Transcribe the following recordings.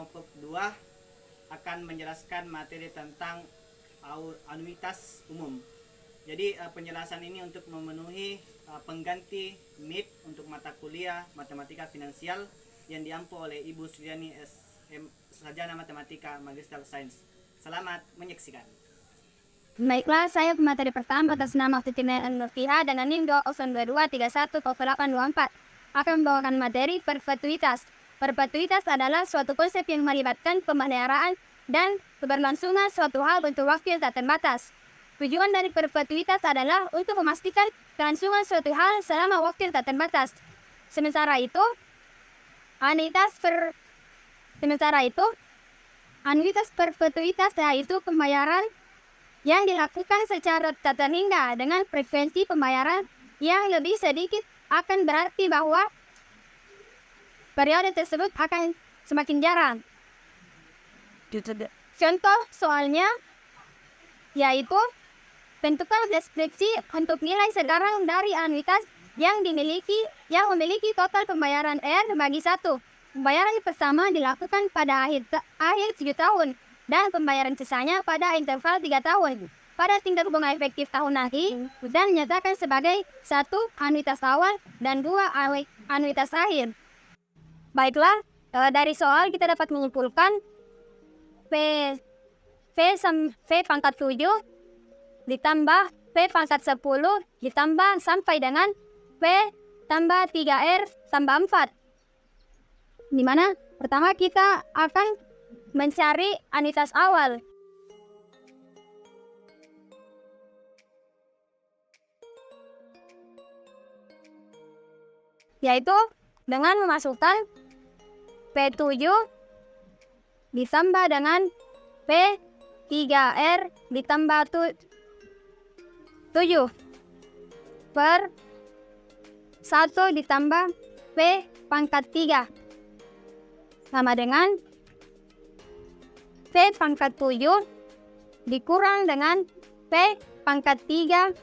kelompok 2 akan menjelaskan materi tentang anuitas umum. Jadi penjelasan ini untuk memenuhi pengganti MIP untuk mata kuliah Matematika Finansial yang diampu oleh Ibu Suryani SM, Sarjana Matematika Magister Sains. Selamat menyaksikan. Baiklah, saya pemateri pertama atas nama Fitina Nurfiha dengan NIM 0222310824 akan membawakan materi perpetuitas. Perpetuitas adalah suatu konsep yang melibatkan pemeliharaan dan keberlangsungan suatu hal untuk waktu yang tak terbatas. Tujuan dari perpetuitas adalah untuk memastikan kelangsungan suatu hal selama waktu yang tak terbatas. Sementara itu, anuitas perpetuitas yaitu pembayaran yang dilakukan secara tak terhingga dengan frekuensi pembayaran yang lebih sedikit akan berarti bahwa periode tersebut akan semakin jarang. Contoh soalnya yaitu tentukan deskripsi untuk nilai sekarang dari anuitas yang memiliki total pembayaran R bagi 1. Pembayaran pertama dilakukan pada akhir 7 tahun dan pembayaran sisanya pada interval 3 tahun. Pada tingkat bunga efektif tahun akhir dan dinyatakan sebagai 1 anuitas awal dan 2 anuitas akhir. Baiklah, dari soal kita dapat menyimpulkan V pangkat 7 ditambah V pangkat 10 ditambah sampai dengan V tambah 3R tambah 4. Di mana pertama kita akan mencari anuitas awal. Yaitu dengan memasukkan P7 ditambah dengan P3R ditambah 7 per 1 ditambah P pangkat 3 sama dengan P pangkat 7 dikurang dengan P pangkat 3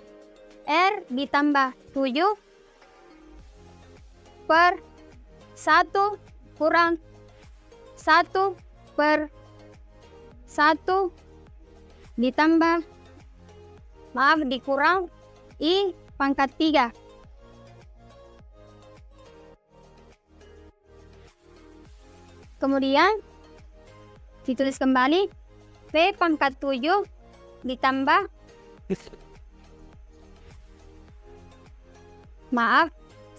R ditambah 7 per 1 kurang 1 per 1 ditambah dikurang I pangkat 3. Kemudian ditulis kembali V pangkat 7 ditambah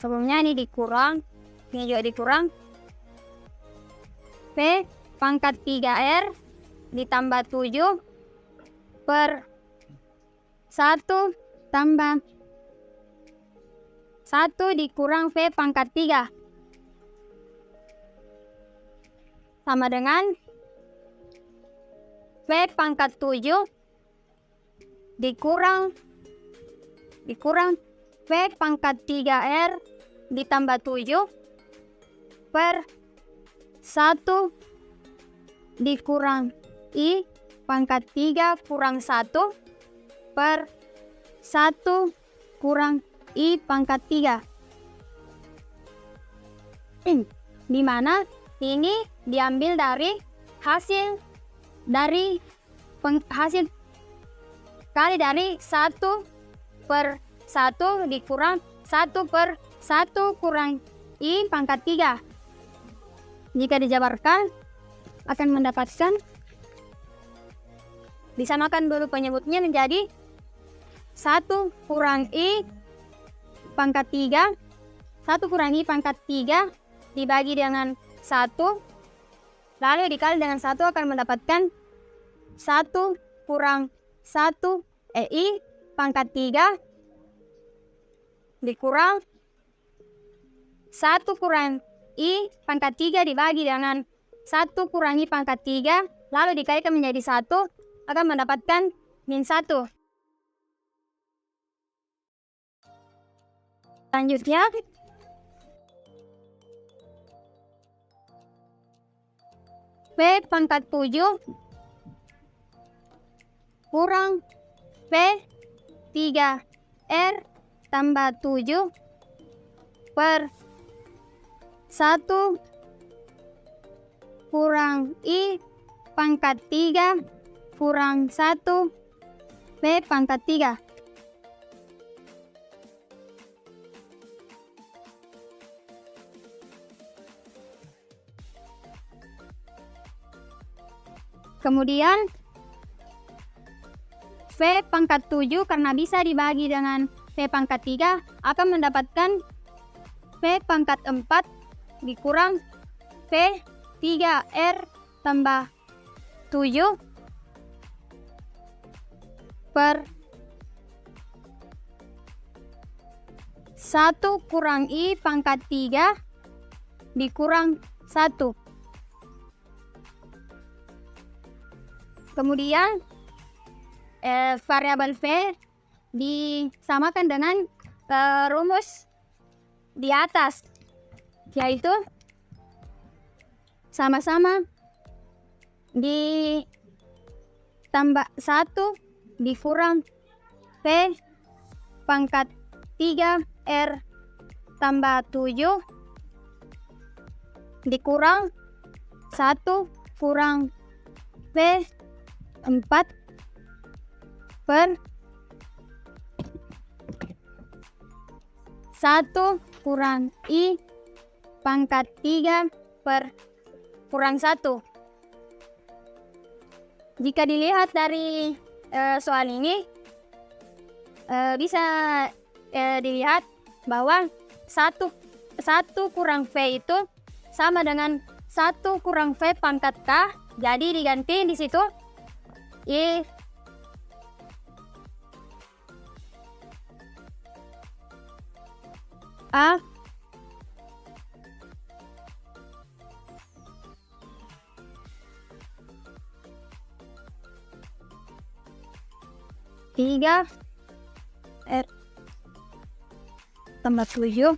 sebelumnya ini dikurang, ini juga dikurang V pangkat 3R ditambah 7 per 1 tambah 1 dikurang V pangkat 3 sama dengan V pangkat 7 dikurang V pangkat 3R ditambah 7 per 1 dikurang I pangkat 3 kurang 1 per 1 kurang I pangkat 3. Di mana ini diambil dari hasil kali dari 1 per 1 dikurang 1 per 1 kurang I pangkat 3. Jika dijabarkan akan mendapatkan, disamakan dulu penyebutnya menjadi 1 kurang I pangkat 3, 1 kurang I pangkat 3 dibagi dengan 1, lalu dikali dengan 1 akan mendapatkan 1 kurang 1 I pangkat 3 dikurang 1 kurang I pangkat 3 dibagi dengan 1 kurangi pangkat 3 lalu dikalikan menjadi 1 akan mendapatkan min 1. Selanjutnya V pangkat 7 kurang V 3R tambah 7 per 1 kurang I pangkat 3 kurang 1 V pangkat 3. Kemudian V pangkat 7 karena bisa dibagi dengan V pangkat 3 akan mendapatkan V pangkat 4 dikurang V 3R tambah 7 per 1 kurang I pangkat 3 dikurang 1. Kemudian variabel V disamakan dengan rumus di atas, yaitu sama-sama ditambah 1 dikurang V pangkat 3 R tambah 7 dikurang 1 kurang V 4 per 1 kurang I pangkat 3 per kurang 1. Jika dilihat dari soal ini bisa dilihat bahwa 1 kurang V itu sama dengan 1 kurang V pangkat K. Jadi diganti di situ I A tiga R tambah 7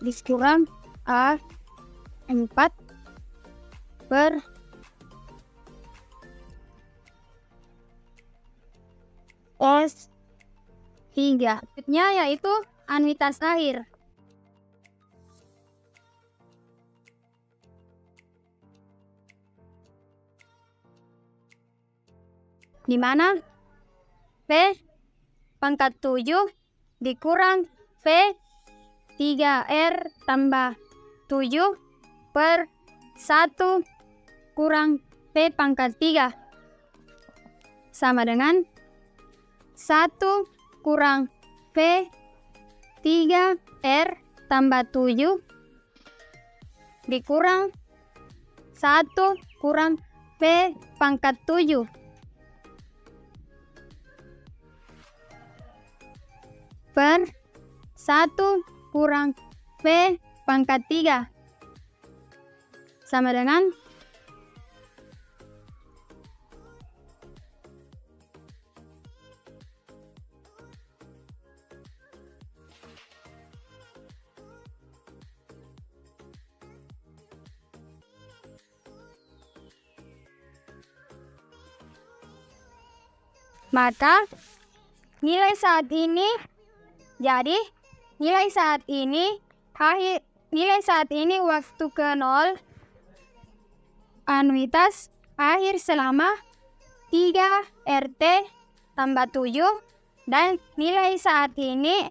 dikurang A 4 per S 3. Selanjutnya yaitu anuitas akhir. Di mana V pangkat 7 dikurang V 3R tambah 7 per 1 kurang V pangkat 3 sama dengan 1 kurang V 3R tambah 7 dikurang 1 kurang V pangkat 7 per 1 kurang V pangkat 3 sama dengan maka nilai saat ini nilai saat ini waktu ke 0 anuitas akhir selama 3 RT tambah 7 dan nilai saat ini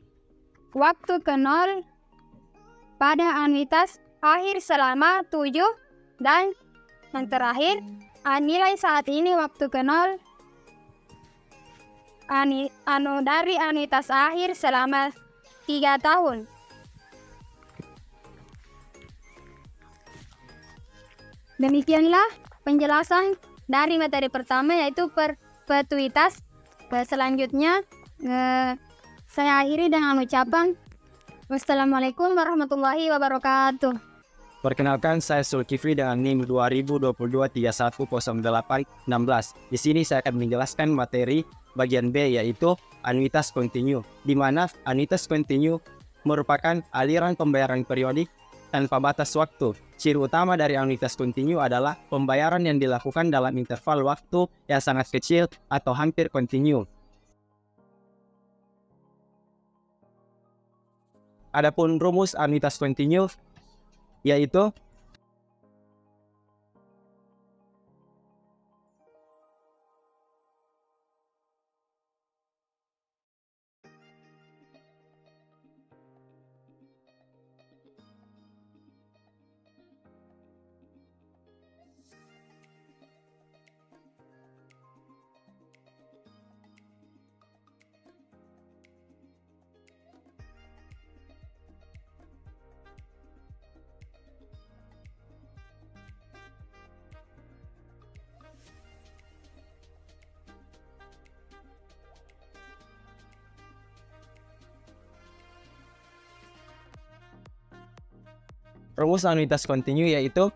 waktu ke 0 pada anuitas akhir selama 7 dan yang terakhir nilai saat ini waktu ke 0 dari anuitas akhir selama 3 tahun. Demikianlah penjelasan dari materi pertama yaitu perpetuitas. Selanjutnya saya akhiri dengan ucapan wassalamualaikum warahmatullahi wabarakatuh. Perkenalkan, saya Zulkifli dengan NIM 2022-310816. Di sini saya akan menjelaskan materi bagian B yaitu anuitas kontinu, di mana anuitas kontinu merupakan aliran pembayaran periodik tanpa batas waktu. Ciri utama dari anuitas kontinu adalah pembayaran yang dilakukan dalam interval waktu yang sangat kecil atau hampir kontinu. Adapun rumus anuitas kontinu yaitu rumus anuitas kontinu yaitu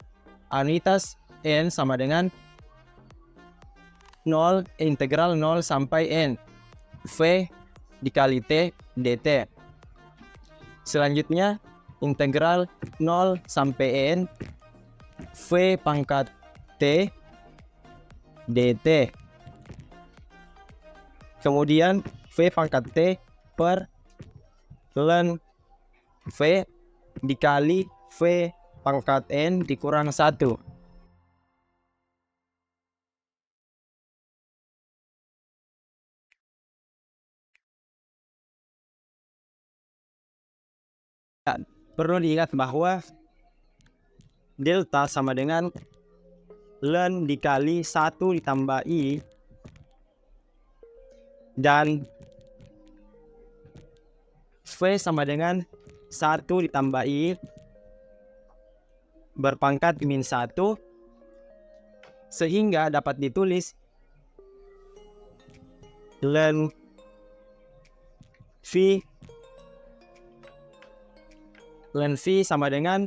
anuitas N sama dengan 0 integral 0 sampai N V dikali T dt. Selanjutnya integral 0 sampai N V pangkat T dt. Kemudian V pangkat T per ln V dikali V pangkat N dikurang 1. Perlu diingat bahwa delta sama dengan ln dikali 1 ditambah I dan V sama dengan 1 ditambah I berpangkat min 1, sehingga dapat ditulis ln V sama dengan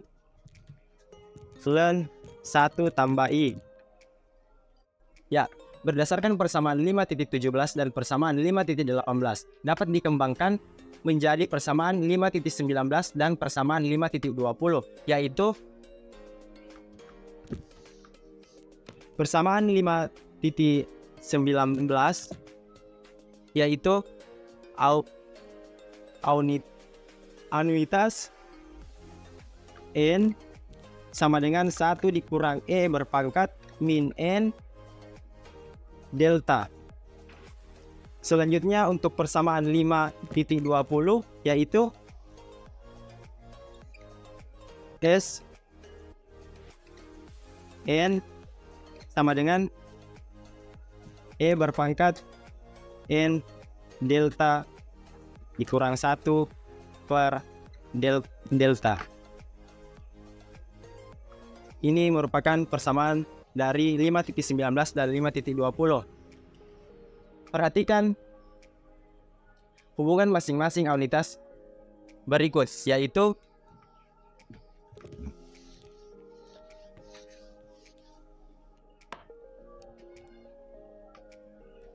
ln 1 tambah I. Ya, berdasarkan persamaan 5.17 dan persamaan 5.18 dapat dikembangkan menjadi persamaan 5.19 dan persamaan 5.20, yaitu persamaan 5.19 yaitu anuitas N sama dengan 1 dikurang E berpangkat min N delta. Selanjutnya untuk persamaan 5.20 yaitu S N sama dengan E berpangkat N delta dikurang 1 per delta. Ini merupakan persamaan dari 5.19 dan 5.20. Perhatikan hubungan masing-masing anuitas berikut, yaitu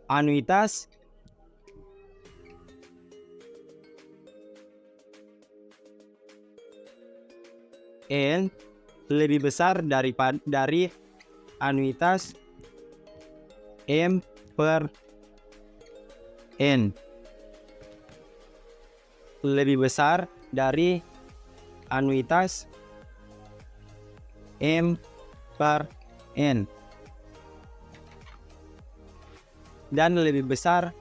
anuitas N lebih besar dari anuitas M per N, lebih besar dari anuitas M per N, dan lebih besar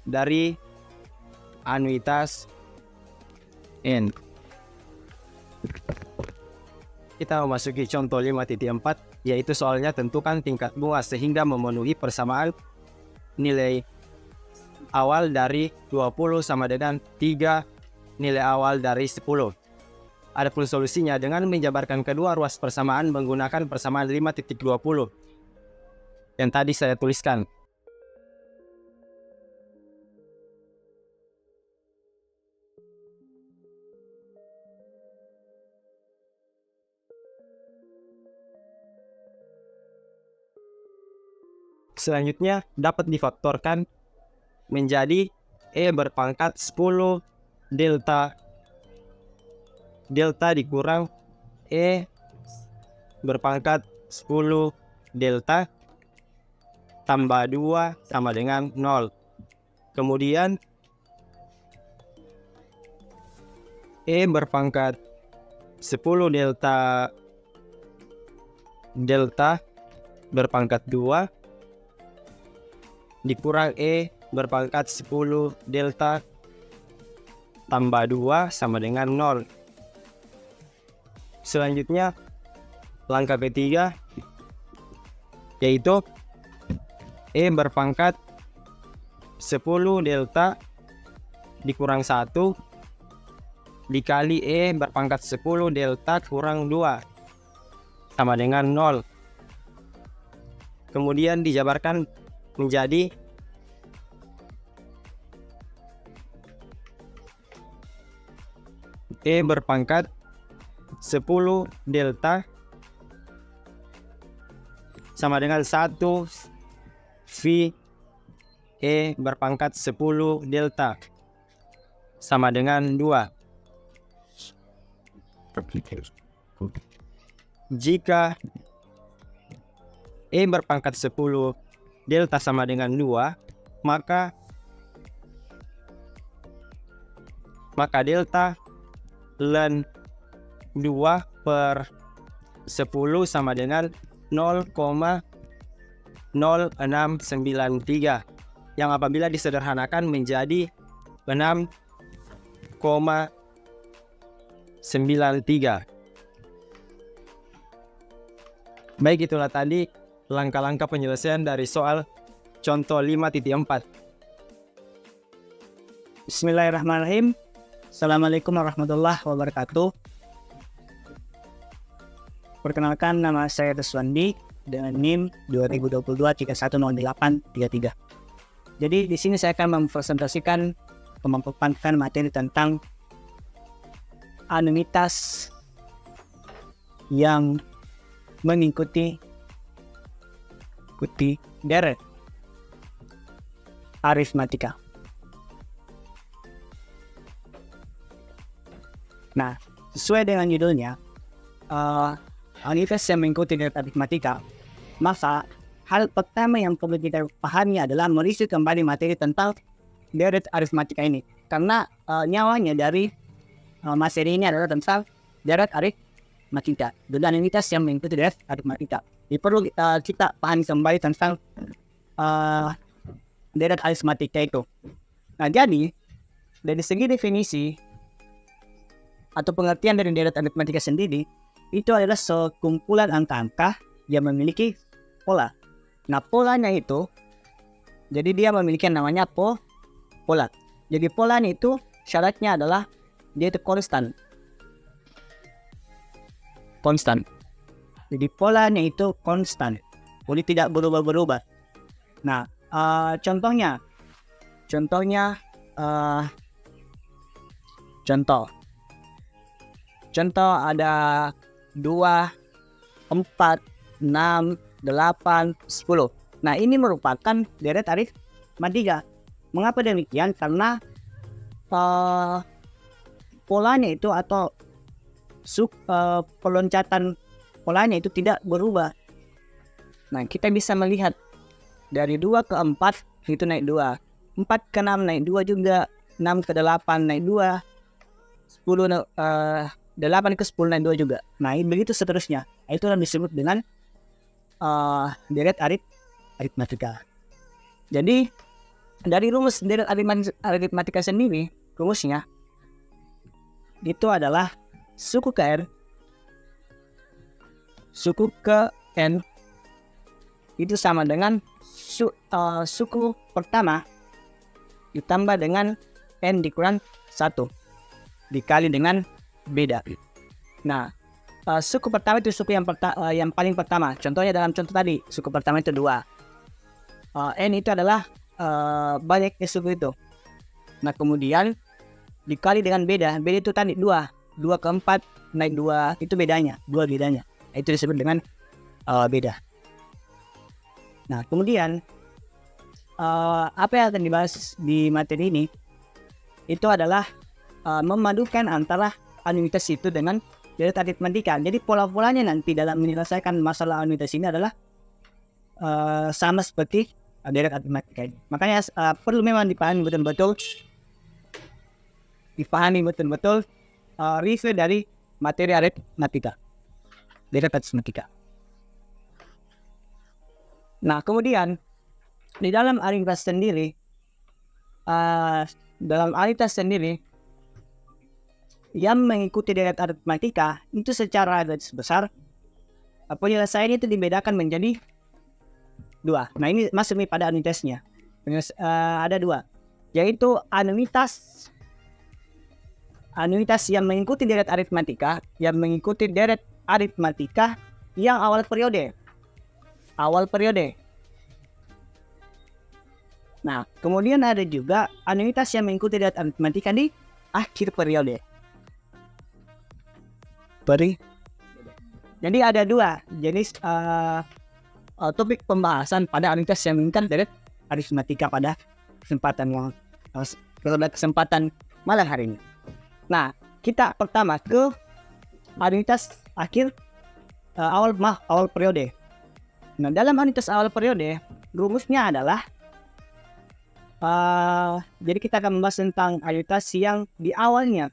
dari anuitas N. Kita memasuki contoh 5.4, yaitu soalnya tentukan tingkat bunga sehingga memenuhi persamaan nilai awal dari 20 sama dengan 3 nilai awal dari 10. Adapun solusinya dengan menjabarkan kedua ruas persamaan menggunakan persamaan 5.20 yang tadi saya tuliskan. Selanjutnya dapat difaktorkan menjadi E berpangkat 10 delta dikurang E berpangkat 10 delta tambah 2 sama dengan 0. Kemudian E berpangkat 10 delta berpangkat 2 dikurang E berpangkat 10 delta tambah 2 sama dengan 0. Selanjutnya langkah ketiga yaitu E berpangkat 10 delta dikurang 1 dikali E berpangkat 10 delta kurang 2 sama dengan 0. Kemudian dijabarkan menjadi E berpangkat 10 delta sama dengan 1 V E berpangkat 10 delta sama dengan 2. Jika E berpangkat 10 delta sama dengan 2, maka delta ln 2 per 10 sama dengan 0,0693 yang apabila disederhanakan menjadi 6,93. Baik, itulah tadi langkah-langkah penyelesaian dari soal contoh 5.4. Bismillahirrahmanirrahim. Assalamualaikum warahmatullahi wabarakatuh. Perkenalkan, nama saya Deswandi dengan NIM 2022-310833. Jadi di sini saya akan mempresentasikan pemaparan materi tentang anuitas yang mengikuti deret aritmatika. Nah, sesuai dengan judulnya, anuitas yang mengikuti deret aritmatika, maka hal pertama yang perlu kita pahami adalah mereview kembali materi tentang deret aritmatika ini. Karena nyawanya dari materi ini adalah tentang deret aritmatika, dan anuitas yang mengikuti deret aritmatika. Jadi perlu kita pahami kembali tentang deret aritmatika itu. Nah, jadi dari segi definisi atau pengertian dari deret aritmatika sendiri, itu adalah sekumpulan angka-angka yang memiliki pola. Nah, polanya itu, jadi dia memiliki yang namanya pola. Jadi polanya itu syaratnya adalah dia itu konstan. Jadi polanya itu konstan, jadi tidak berubah-berubah. Nah, contoh ada 2, 4, 6, 8, 10. Nah, ini merupakan deret aritmatika. Mengapa demikian? Karena polanya itu atau peloncatan polanya itu tidak berubah. Nah, kita bisa melihat dari 2 ke 4 itu naik 2, 4 ke 6 naik 2 juga, 6 ke 8 naik 2, 8 ke 10 naik 2 juga. Nah, begitu seterusnya. Itu yang disebut dengan deret aritmatika. Jadi dari rumus deret aritmatika sendiri, rumusnya itu adalah suku ke n itu sama dengan suku pertama ditambah dengan n dikurang 1 dikali dengan beda. Nah, suku pertama itu suku yang paling pertama. Contohnya dalam contoh tadi, suku pertama itu 2. N itu adalah banyaknya suku itu. Nah, kemudian dikali dengan beda. Beda itu tadi 2 ke 4 naik 2, itu bedanya, 2 bedanya. Itu disebut dengan beda. Nah, kemudian apa yang akan dibahas di materi ini itu adalah memadukan antara anuitas itu dengan deret aritmatika. Jadi pola-polanya nanti dalam menyelesaikan masalah anuitas ini adalah sama seperti deret aritmatika ini. Makanya perlu memang dipahami betul-betul review dari materi aritmatika, deret aritmatika. Nah, kemudian di dalam anuitas sendiri, yang mengikuti deret aritmatika itu secara garis besar penyelesaian itu dibedakan menjadi 2. Nah, ini masuk pada anuitasnya. Ada 2, yaitu anuitas yang mengikuti deret aritmatika, yang awal periode. Nah, kemudian ada juga anuitas yang mengikuti deret aritmatika di akhir periode. Jadi ada dua jenis topik pembahasan pada anuitas yang meningkat dari aritmatika pada kesempatan malam hari ini. Nah, kita pertama ke anuitas akhir awal periode. Nah, dalam anuitas awal periode rumusnya adalah jadi kita akan membahas tentang anuitas yang di awalnya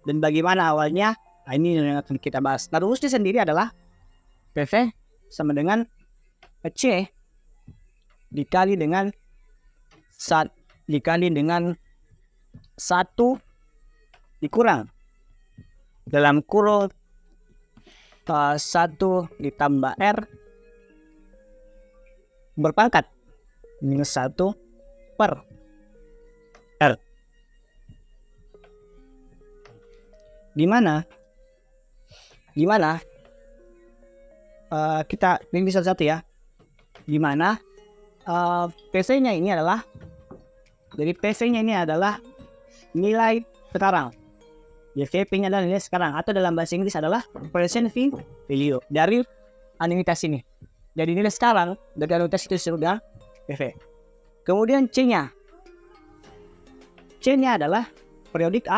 dan bagaimana awalnya. Nah, ini yang akan kita bahas. Nah, rumusnya sendiri adalah PV sama dengan C dikali dengan 1 dikurang dalam kurung 1 ditambah R berpangkat minus 1 per R. Dimana kita ini satu-satu ya. Dimana PC-nya ini adalah nilai sekarang. VP-nya adalah nilai sekarang, atau dalam bahasa Inggris adalah present value dari anuitas ini. Jadi nilai sekarang dari anuitas itu sudah PV. Kemudian C-nya adalah periodik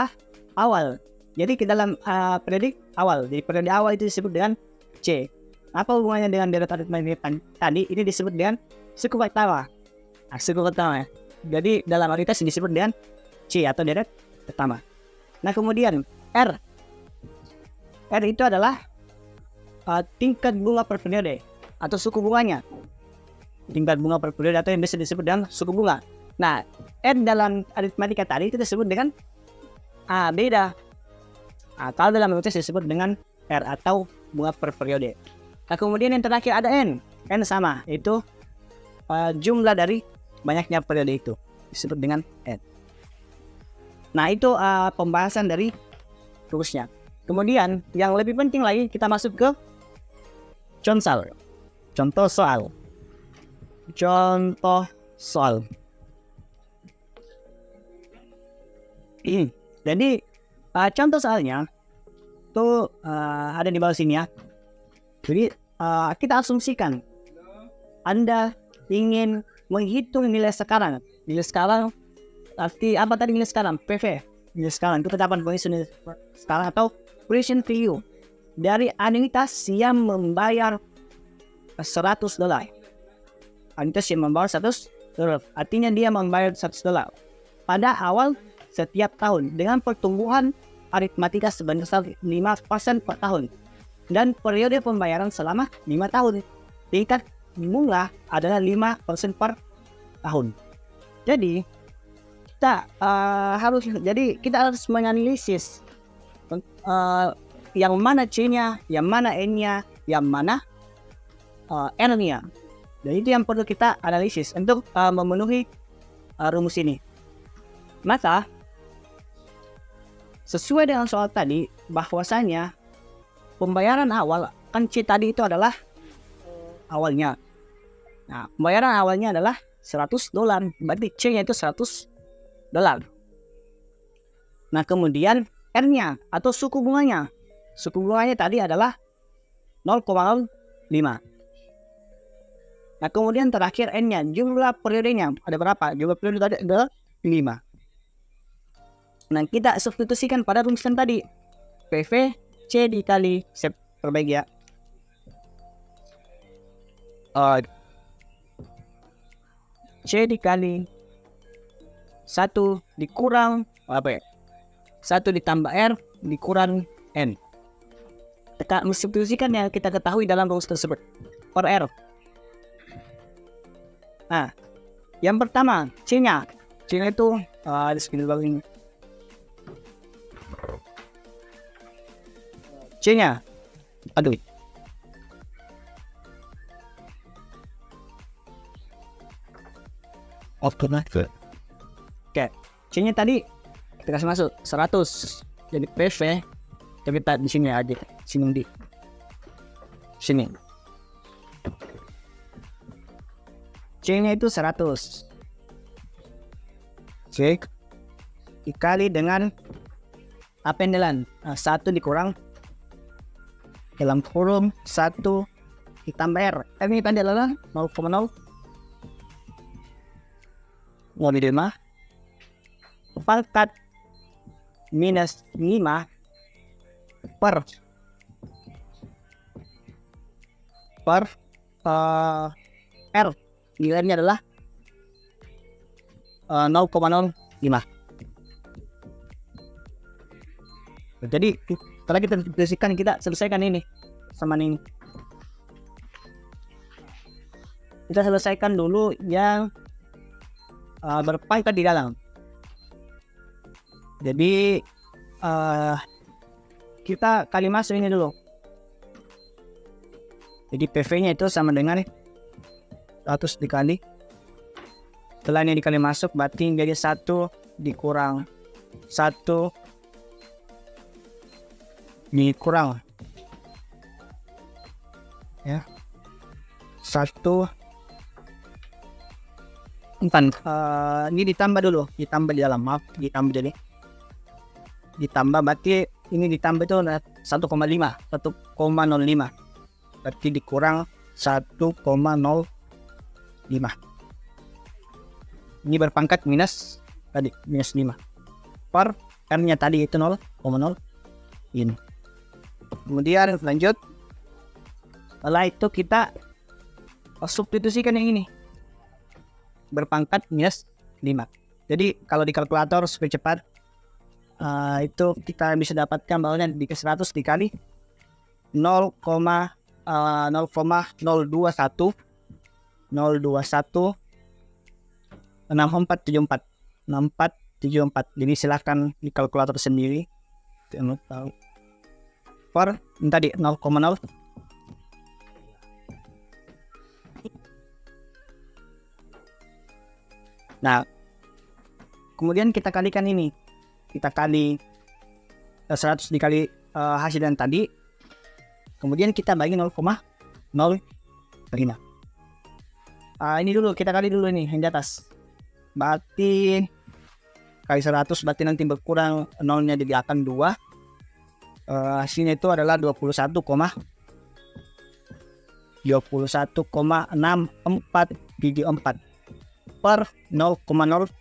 awal. Jadi ke dalam periodik awal. Jadi periode awal itu disebut dengan C. Apa hubungannya dengan deret aritmatika tadi? Ini disebut dengan suku pertama. Suku pertama. Jadi dalam anuitas disebut dengan C atau deret pertama. Nah, kemudian R itu adalah tingkat bunga per periode atau suku bunganya. Tingkat bunga per periode atau yang biasa disebut dengan suku bunga. Nah, R dalam aritmatika tadi itu disebut dengan beda. Atau dalam anuitas disebut dengan R atau bunga per periode. Nah, kemudian yang terakhir ada N. N sama, itu jumlah dari banyaknya periode itu disebut dengan N. Nah, itu pembahasan dari rumusnya. Kemudian yang lebih penting lagi, kita masuk ke contoh soal. Jadi contoh soalnya tuh ada di bawah sini ya. Jadi kita asumsikan Anda ingin menghitung nilai sekarang. Nilai sekarang arti apa tadi nilai sekarang? PV. Nilai sekarang itu ketetapan pengisian sekarang atau present value dari anuitas yang membayar $100. Anuitas yang membayar $100. Artinya dia membayar $100 pada awal setiap tahun dengan pertumbuhan aritmatika sebesar 5% per tahun dan periode pembayaran selama 5 tahun. Tingkat bunga adalah 5% per tahun. Jadi kita harus menganalisis yang mana C-nya, yang mana N-nya, yang mana R-nya. Dan itu yang perlu kita analisis untuk memenuhi rumus ini. Maka sesuai dengan soal tadi, bahwasanya pembayaran awal kan C tadi itu adalah awalnya. Nah, pembayaran awalnya adalah $100, berarti C-nya itu $100. Nah, kemudian R-nya atau suku bunganya. Suku bunganya tadi adalah 0,05. Nah, kemudian terakhir N-nya, jumlah periodenya ada berapa? Jumlah periode tadi adalah 5. Nah, kita substitusikan pada rumusan tadi. PV C dikali perbaiki ya. C dikali 1 dikurang 1 ditambah R dikurang N. Kita substitusikan yang kita ketahui dalam rumus tersebut per R. Nah, yang pertama C-nya itu di sekitar bawah ini. C-nya Oke, C-nya tadi kita kasih masuk 100. Jadi PV kita di sini aja, sini. C-nya itu 100. C dikali dengan apa yang 1 dikurang dalam kurung 1 ditambah R. R ini tadi adalah 0,0 0,5 pangkat minus 5 per R. Nilainya adalah 0,05. Jadi setelah kita definisikan, kita selesaikan ini sama ini. Kita selesaikan dulu yang berpangkat di dalam. Jadi kita kali masuk ini dulu. Jadi PV-nya itu sama dengan 100 dikali. Setelah ini dikali masuk, berarti jadi 1 dikurang 1 dikurang ya 1 ini ditambah dulu, ditambah di dalam, maaf, ditambah, jadi ditambah, berarti ini ditambah itu 1,05, berarti dikurang 1,05. Ini berpangkat minus tadi, minus 5 per R nya tadi itu 0,0 ini. Kemudian lanjut, setelah itu kita substitusikan yang ini berpangkat minus 5. Jadi kalau di kalkulator supaya cepat, itu kita bisa dapatkan bahwa di 100 dikali 0,021 6474. Jadi silahkan di kalkulator sendiri. Tahu per tadi 0,0. Nah, kemudian kita kalikan ini. Kita kali 100 dikali hasilan tadi. Kemudian kita bagi 0,05. Ini dulu, kita kali dulu ini yang di atas. Berarti kali 100, berarti nanti berkurang 0-nya jadi akan 2. Hasilnya itu adalah 21,6434 per 0,05.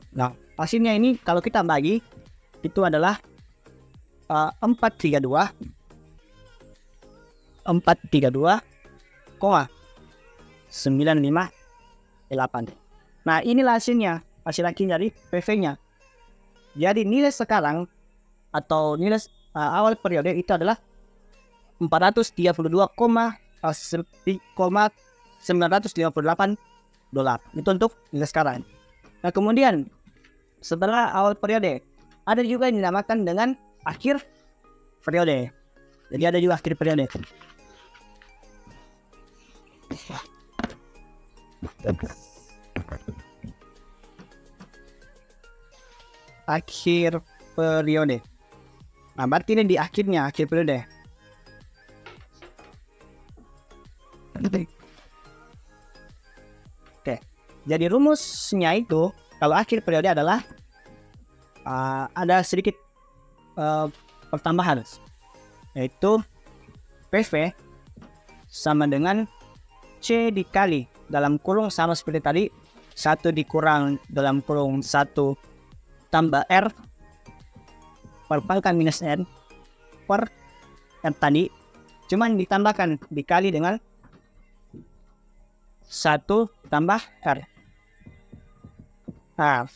Nah, hasilnya ini kalau kita bagi itu adalah 432,958. Nah, inilah hasilnya, hasil akhir dari PV-nya. Jadi nilai sekarang atau nilai awal periode itu adalah 432,958 dolar. Itu untuk nilai sekarang. Nah, kemudian setelah awal periode ada juga yang dinamakan dengan akhir periode. Jadi ada juga akhir periode. Akhir periode. Nah, berarti ini di akhirnya, akhir periode. Oke. Jadi rumusnya itu kalau akhir periode adalah ada sedikit pertambahan, yaitu PV sama dengan C dikali dalam kurung sama seperti tadi 1 dikurang dalam kurung 1 tambah R per pangkat minus N per R tadi, cuman ditambahkan dikali dengan 1 tambah R. Nah,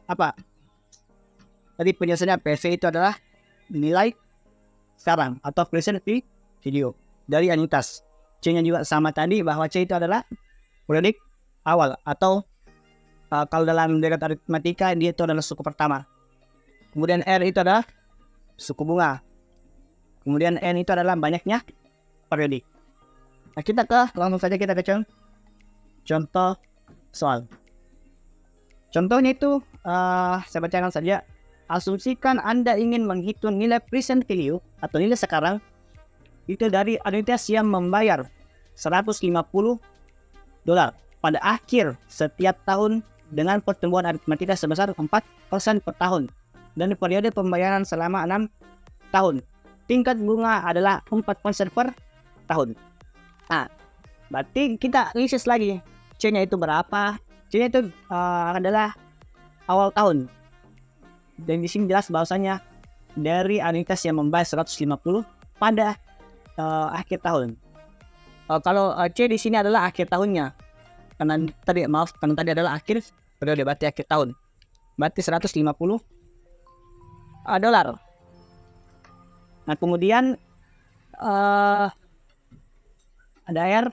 apa? Tadi penjelasannya PV itu adalah nilai sekarang atau present video dari anuitas. C-nya juga sama tadi, bahwa C itu adalah periodik awal atau kalau dalam dekat aritmatika dia itu adalah suku pertama. Kemudian R itu adalah suku bunga. Kemudian N itu adalah banyaknya periodik. Nah, langsung saja kita ke contoh soal. Contohnya itu saya bacakan saja. Asumsikan Anda ingin menghitung nilai present value atau nilai sekarang itu dari anuitas yang membayar 150 dolar pada akhir setiap tahun dengan pertumbuhan aritmatika sebesar 4% per tahun. dan periode pembayaran selama 6 tahun. Tingkat bunga adalah 4% per tahun. Nah, berarti kita riset lagi C-nya itu berapa. C-nya itu adalah awal tahun. Dan di sini jelas bahwasanya dari anuitas yang membayar 150 pada akhir tahun. Kalau C di sini adalah akhir tahunnya. Karena tadi adalah akhir periode, berarti akhir tahun. Berarti 150 dolar. Nah, kemudian ada R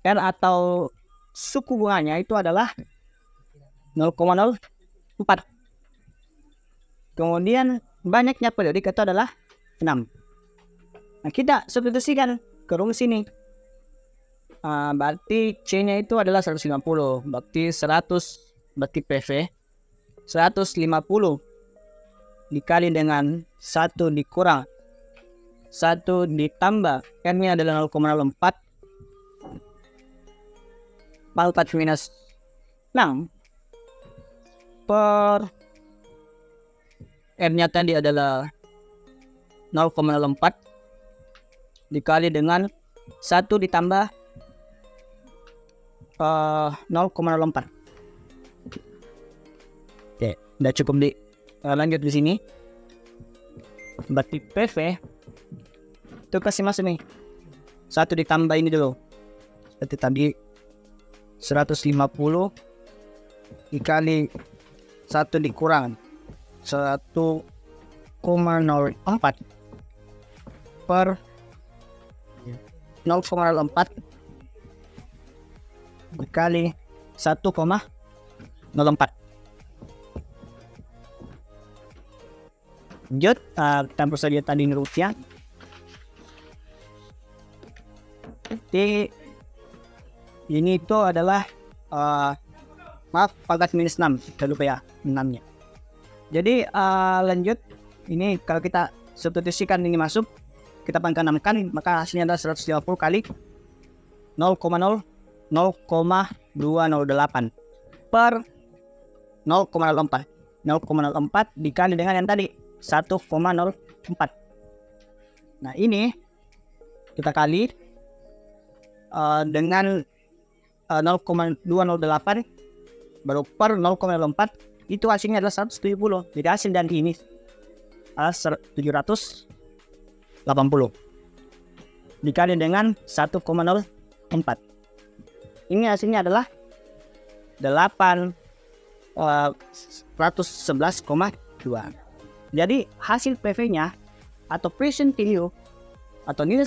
atau suku bunganya itu adalah 0,04. Kemudian banyaknya periode itu adalah 6. Nah, kita substitusikan ke rumus ini. Berarti C-nya itu adalah 150. Berarti 100, berarti PV 150 dikali dengan 1 dikurang 1 ditambah R-nya adalah 0,04 minus 6 per R-nya tadi adalah 0,04 dikali dengan 1 ditambah 0,04. Oke, udah cukup lanjut di sini. Berarti PV itu kasih masuk nih 1 ditambah ini dulu. Berarti tadi 150 dikali 1 dikurang 1,04 per 0,04 dikali 1,04. Lanjut, kita saja tadi rupiah. Jadi ini itu adalah pangkat minus 6, jangan lupa ya 6-nya. Jadi lanjut, ini kalau kita substitusikan ini masuk, kita pangkat 6 kan, maka hasilnya adalah 150 kali 0,208 per 0,04. 0,04 dikali dengan yang tadi 1,04. Nah, ini kita kali dengan 0,208 baru per 0,04, itu hasilnya adalah 170. Jadi hasil dari ini adalah 780 dikali dengan 1,04. Ini hasilnya adalah 811,2. Jadi hasil PV-nya atau present value atau nilai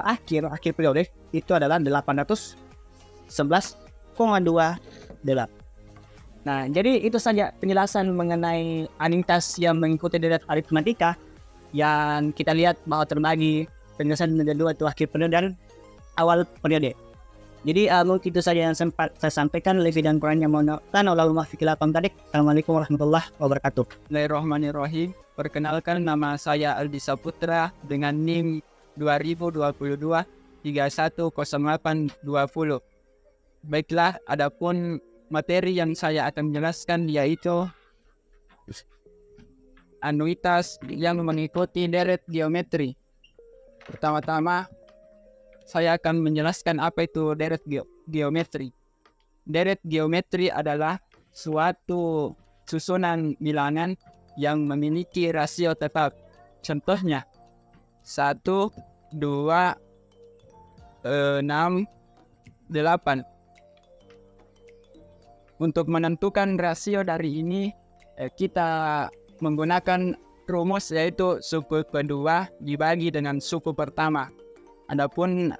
akhir periode itu adalah 811,2 dolar. Nah, jadi itu saja penjelasan mengenai anuitas yang mengikuti deret aritmatika yang kita lihat bahwa terbagi penjelasan menjadi 2, itu akhir periode dan awal periode. Jadi mungkin itu saja yang sempat saya sampaikan. Lebih dan kurangnya mohon maaf. Assalamualaikum warahmatullahi wabarakatuh. Bismillahirrahmanirrahim. Perkenalkan, nama saya Aldi Saputra dengan NIM 2022 310820. Baiklah, adapun materi yang saya akan jelaskan yaitu anuitas yang mengikuti deret geometri. Pertama-tama saya akan menjelaskan apa itu deret geometri. Deret geometri adalah suatu susunan bilangan yang memiliki rasio tetap. Contohnya 1, 2, 6, 8. Untuk menentukan rasio dari ini, kita menggunakan rumus yaitu suku kedua dibagi dengan suku pertama. Adapun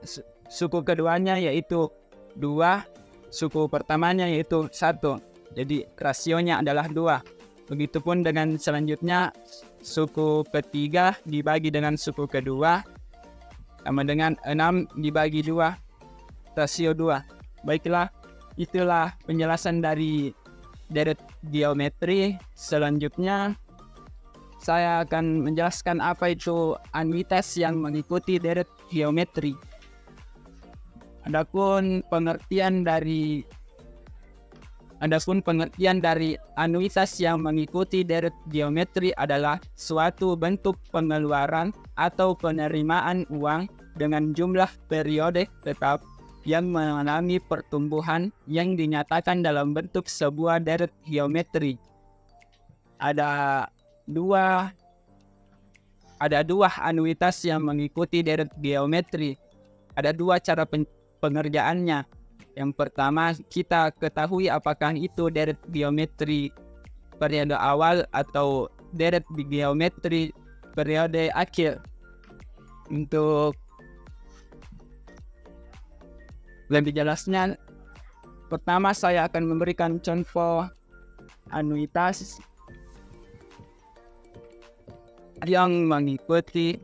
suku keduanya yaitu 2, suku pertamanya yaitu 1. Jadi rasionya adalah 2. Begitupun dengan selanjutnya suku ketiga dibagi dengan suku kedua sama dengan 6 dibagi 2, rasio 2. Baiklah, itulah penjelasan dari deret geometri. Selanjutnya saya akan menjelaskan apa itu anuitas yang mengikuti deret geometri. Adapun pengertian dari Adapun pengertian dari anuitas yang mengikuti deret geometri adalah suatu bentuk pengeluaran atau penerimaan uang dengan jumlah periode tetap yang mengalami pertumbuhan yang dinyatakan dalam bentuk sebuah deret geometri. Ada dua anuitas yang mengikuti deret geometri. Ada dua cara pengerjaannya. Yang pertama, kita ketahui apakah itu deret geometri periode awal atau deret geometri periode akhir. Untuk lebih jelasnya, pertama saya akan memberikan contoh anuitas yang mengikuti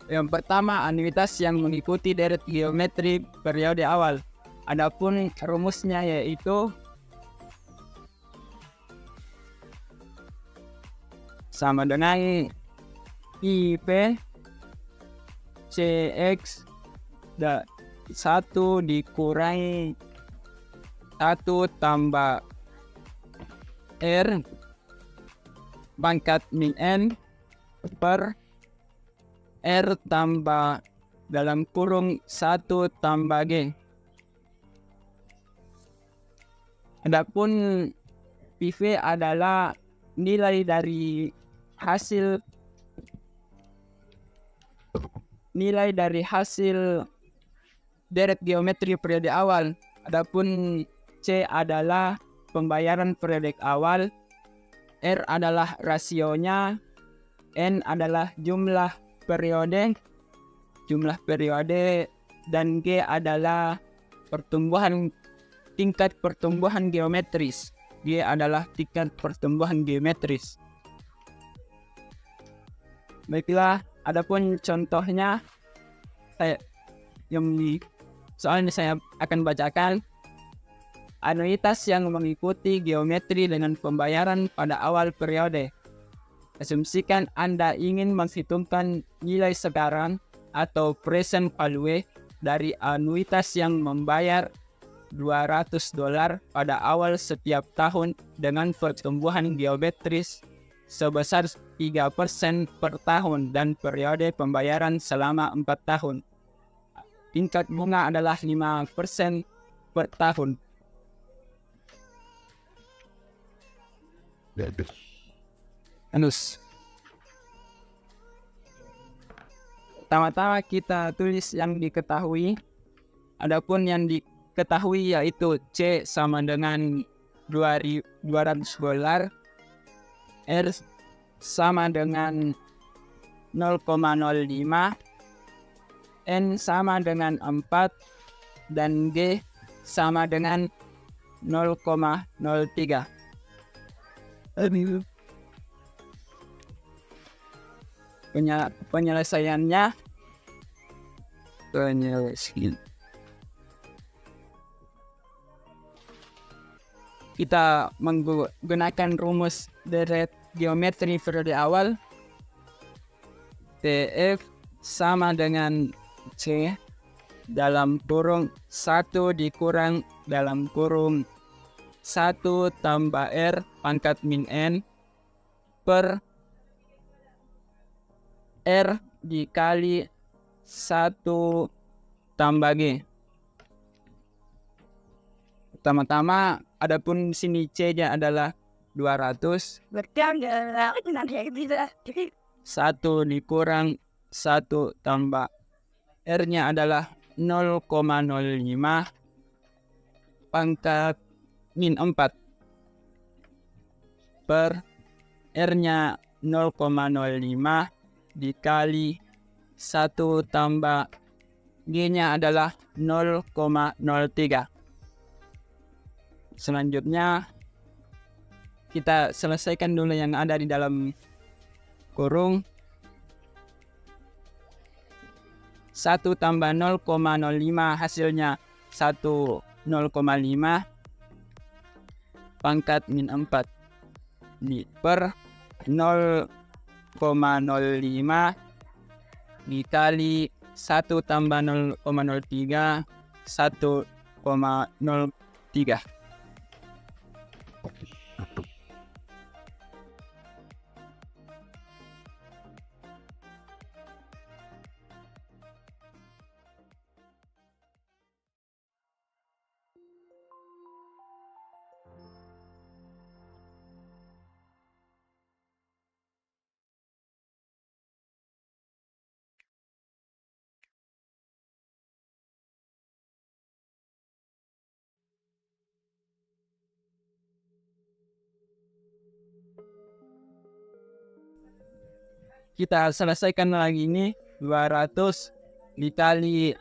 yang pertama, anuitas yang mengikuti deret geometri periode awal. Adapun rumusnya yaitu sama dengan IP CX 1 dikurangi 1 tambah R pangkat min N per R tambah dalam kurung 1 tambah G. Adapun PV adalah nilai dari hasil deret geometri periode awal. Adapun C adalah pembayaran periode awal, R adalah rasionya, N adalah jumlah periode, dan G adalah tingkat pertumbuhan geometris. G adalah tingkat pertumbuhan geometris. Baiklah, adapun contohnya soalnya saya akan bacakan. Anuitas yang mengikuti geometri dengan pembayaran pada awal periode. Asumsikan Anda ingin menghitungkan nilai sekarang atau present value dari anuitas yang membayar $200 pada awal setiap tahun dengan pertumbuhan geometris sebesar 3% per tahun dan periode pembayaran selama 4 tahun. Tingkat bunga adalah 5% per tahun. Pertama-tama kita tulis yang diketahui. Adapun yang diketahui yaitu C sama dengan $200, R sama dengan 0,05, N sama dengan 4, dan G sama dengan 0,03. Penyelesaiannya kita menggunakan rumus deret geometri periode awal. TF sama dengan C dalam kurung 1 dikurang dalam kurung 1 tambah R pangkat min N per R dikali 1 tambah G. Pertama-tama, adapun sini C-nya adalah 200. 1 dikurang 1 tambah R-nya adalah 0,05 pangkat min 4 per R-nya 0,05 dikali 1 tambah G-nya adalah 0,03. Selanjutnya kita selesaikan dulu yang ada di dalam kurung. 1 tambah 0,05 hasilnya 0,5 pangkat min 4 per 0,05 dikali 1 tambah 0,03 1,03. Kita selesaikan lagi ini 200 dikali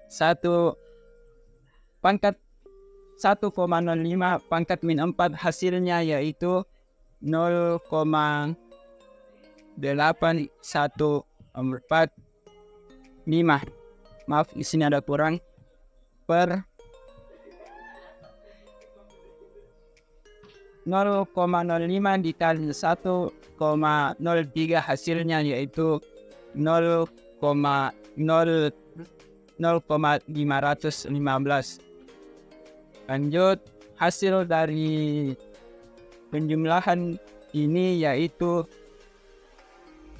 1 pangkat 1,05 pangkat min 4 hasilnya yaitu 0,8145. Maaf, di sini ada kurang, per 0,05 dikali 1,03 hasilnya yaitu 0,515. Lanjut, hasil dari penjumlahan ini yaitu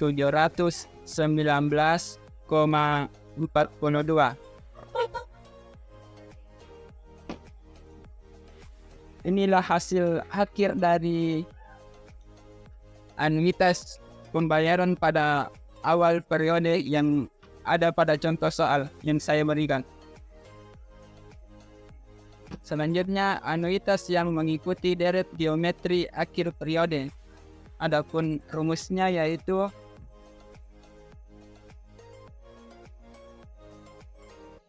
719,42. Inilah hasil akhir dari anuitas pembayaran pada awal periode yang ada pada contoh soal yang saya berikan. Selanjutnya, anuitas yang mengikuti deret geometri akhir periode. Adapun rumusnya yaitu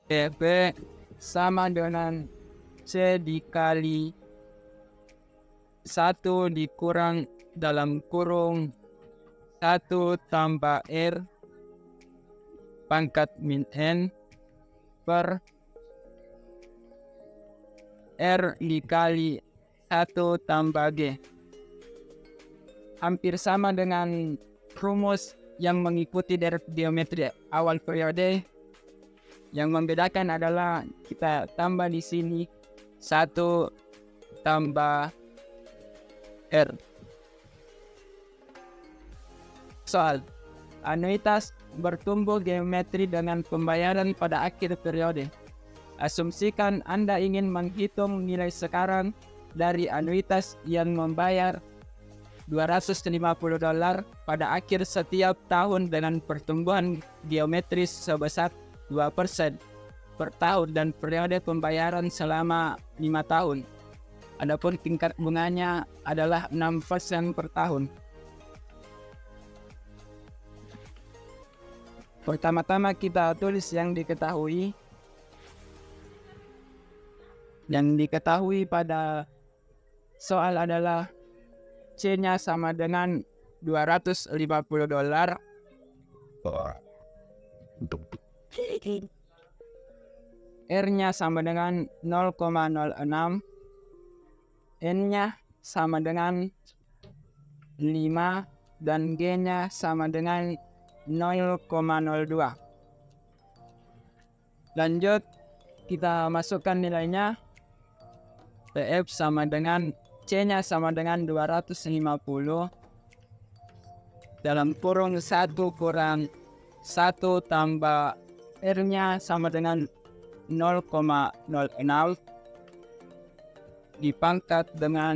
PP sama dengan C dikali 1 dikurang dalam kurung 1 tambah R pangkat min N per R dikali 1 tambah G. Hampir sama dengan rumus yang mengikuti deret geometri awal periode. Yang membedakan adalah kita tambah di sini 1 tambah R. Soal, anuitas bertumbuh geometri dengan pembayaran pada akhir periode. Asumsikan Anda ingin menghitung nilai sekarang dari anuitas yang membayar $250 pada akhir setiap tahun dengan pertumbuhan geometris sebesar 2% per tahun dan periode pembayaran selama 5 tahun. Adapun tingkat bunganya adalah 6% per tahun. Pertama-tama kita tulis yang diketahui. Yang diketahui pada soal adalah C-nya sama dengan $250. R-nya sama dengan 0,06. N-nya sama dengan 5 dan G-nya sama dengan 0,02. Lanjut, kita masukkan nilainya. PF sama dengan C-nya sama dengan 250 dalam kurung 1 kurang 1 tambah R-nya sama dengan 0,06 dipangkat dengan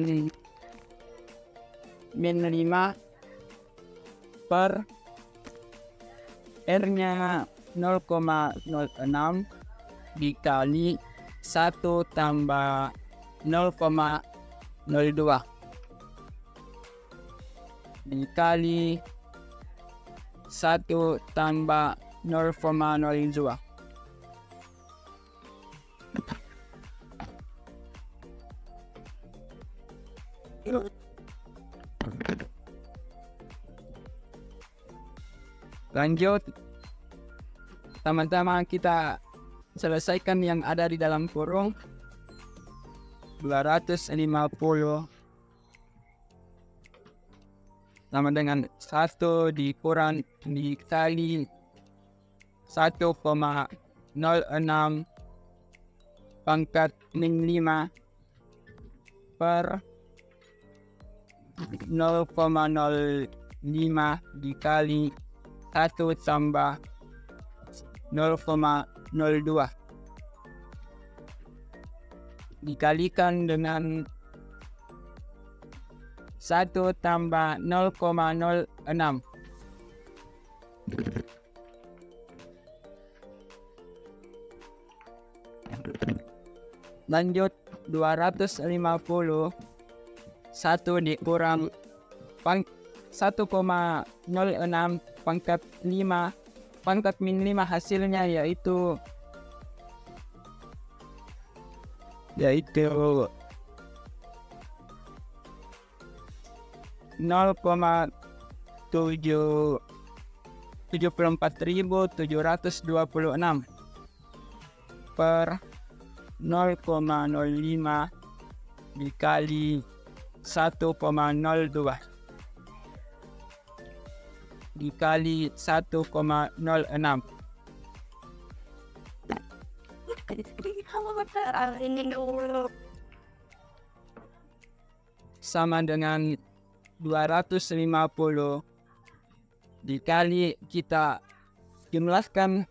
min 5 per R-nya 0,06 dikali 1 tambah 0,02 dikali 1 tambah 0,02. Lanjut, sama-sama kita selesaikan yang ada di dalam kurung. 250 sama dengan 1 dikali 1,06 pangkat min 5 per 0,05 dikali 1 tambah 0,02 dikalikan dengan 1 tambah 0,06. Lanjut, 250 1 dikurang 1,06 pangkat 5 pangkat min 5 hasilnya yaitu 0,74.726 per 0,05 dikali 1,02 dikali 1,06 sama dengan 250 dikali kita jumlahkan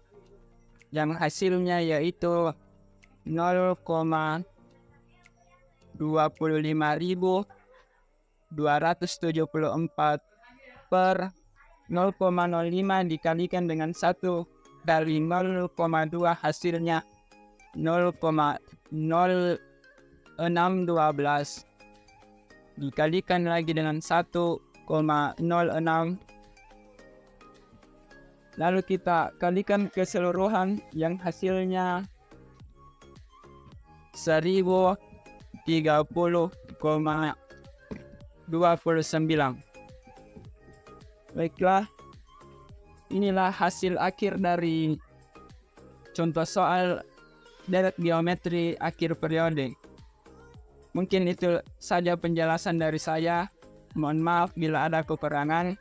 yang hasilnya yaitu 0,25.274 per 0,05 dikalikan dengan 1 dari 0,2 hasilnya 0,0612 dikalikan lagi dengan 1,06 lalu kita kalikan keseluruhan yang hasilnya 1030,29. Baiklah, inilah hasil akhir dari contoh soal deret geometri akhir periode. Mungkin itu saja penjelasan dari saya. Mohon maaf bila ada kekurangan.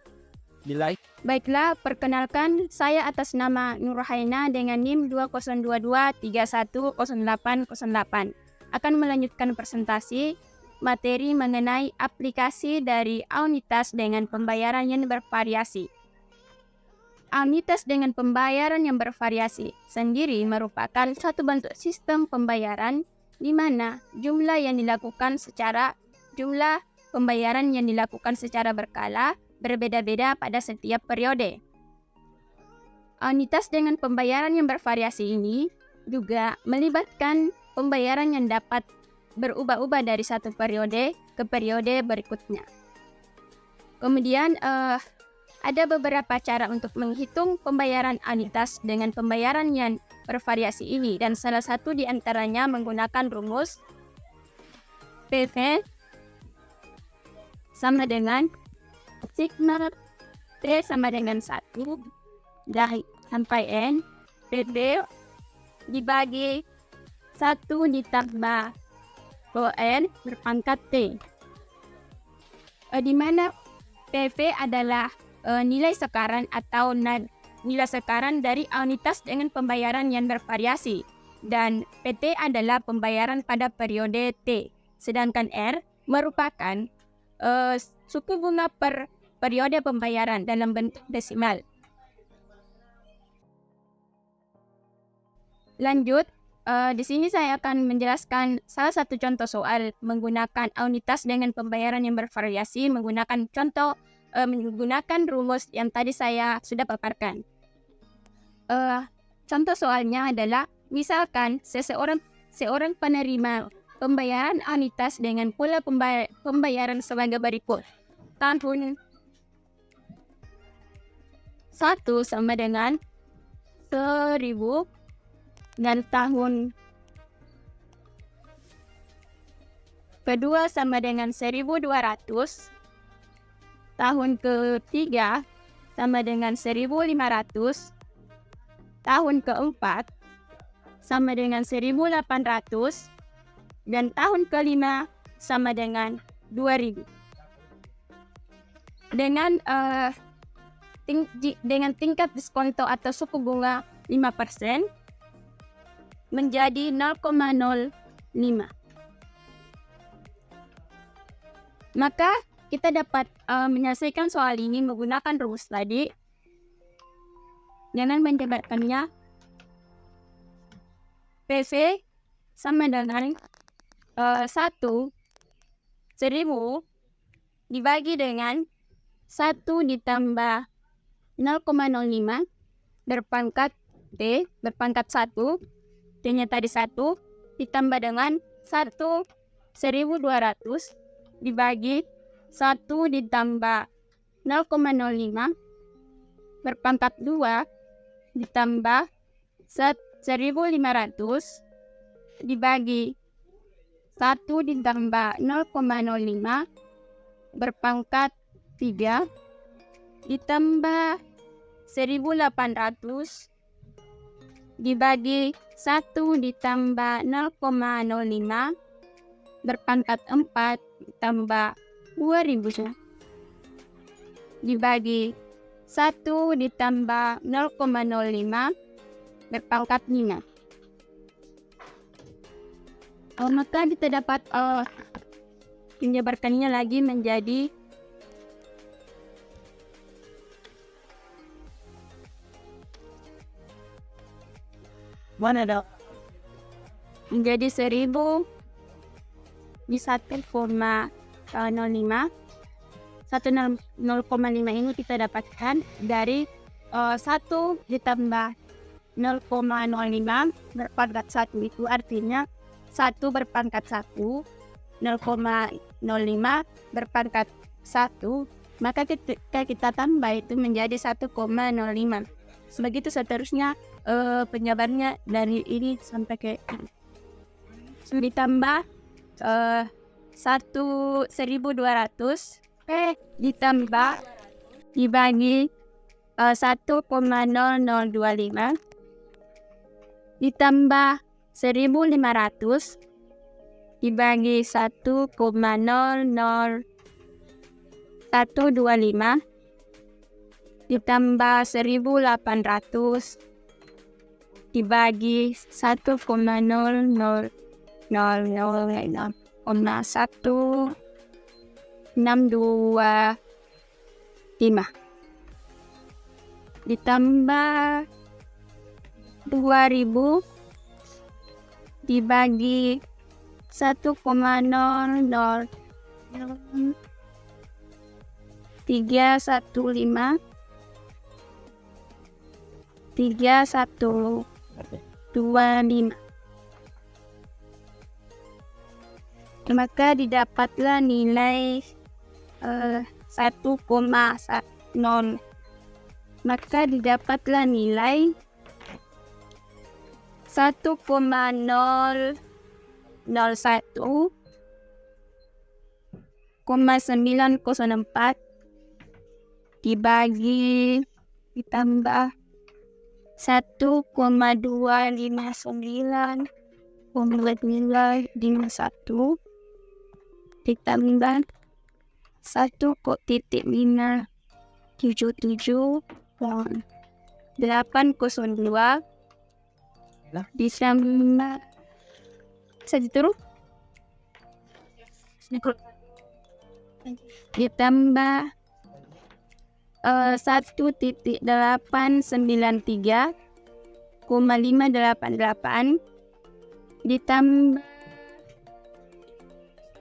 Baiklah, perkenalkan saya atas nama Nurhaina dengan NIM 2022310808 akan melanjutkan presentasi materi mengenai aplikasi dari aunitas dengan pembayaran yang bervariasi. Aunitas dengan pembayaran yang bervariasi sendiri merupakan suatu bentuk sistem pembayaran di mana jumlah pembayaran yang dilakukan secara berkala berbeda-beda pada setiap periode. Aunitas dengan pembayaran yang bervariasi ini juga melibatkan pembayaran yang dapat berubah-ubah dari satu periode ke periode berikutnya. Kemudian ada beberapa cara untuk menghitung pembayaran aunitas dengan pembayaran yang bervariasi ini, dan salah satu di antaranya menggunakan rumus PV sama dengan sigma T sama dengan 1 dari sampai N PV dibagi 1 ditambah N berpangkat T, di mana PV adalah nilai sekaran atau nilai sekaran dari aunitas dengan pembayaran yang bervariasi, dan PT adalah pembayaran pada periode T, sedangkan R merupakan suku bunga per periode pembayaran dalam bentuk desimal. Lanjut, di sini saya akan menjelaskan salah satu contoh soal menggunakan aunitas dengan pembayaran yang bervariasi menggunakan rumus yang tadi saya sudah paparkan. Contoh soalnya adalah misalkan seorang penerima pembayaran aunitas dengan pola pembayaran sebagai berikut. Tahun 1 sama dengan 1000 dan tahun kedua sama dengan 1.200, tahun ketiga sama dengan 1.500, tahun keempat sama dengan 1.800, dan tahun kelima sama dengan 2.000. Dengan tingkat diskonto atau suku bunga 5% menjadi 0,05. Maka kita dapat menyelesaikan soal ini menggunakan rumus tadi dengan menjabarkannya. PV sama dengan 1.000 dibagi dengan 1 ditambah 0,05 berpangkat T berpangkat 1, T-nya tadi 1, ditambah dengan 1.200 dibagi 1 ditambah 0,05 berpangkat 2 ditambah 1.500 dibagi 1 ditambah 0,05 berpangkat 3 ditambah 1.800 dibagi 1 ditambah 0,05 berpangkat 4 ditambah 2.000 dibagi 1 ditambah 0,05 berpangkat 5. Maka kita dapat menjabarkannya lagi menjadi menjadi 1.000 di 1,05. 0,5 ini kita dapatkan dari 1 ditambah 0,05 berpangkat 1, itu artinya 1 berpangkat 1, 0,05 berpangkat 1, maka ketika kita tambah itu menjadi 1,05. Begitu seterusnya penjabarnya dari ini sampai ke ini. Ditambah 1.200 ditambah dibagi 1,0025 ditambah 1.500 dibagi 1,00125 ditambah 1.800 dibagi 1,0001625 ditambah 2.000 dibagi 1,00315 3125. Maka didapatlah nilai 1,10. Maka didapatlah nilai 1,001,904 dibagi ditambah 1,259 nilai 51 ditambah 1,577 802 ditambah ditambah 1.893,588 ditambah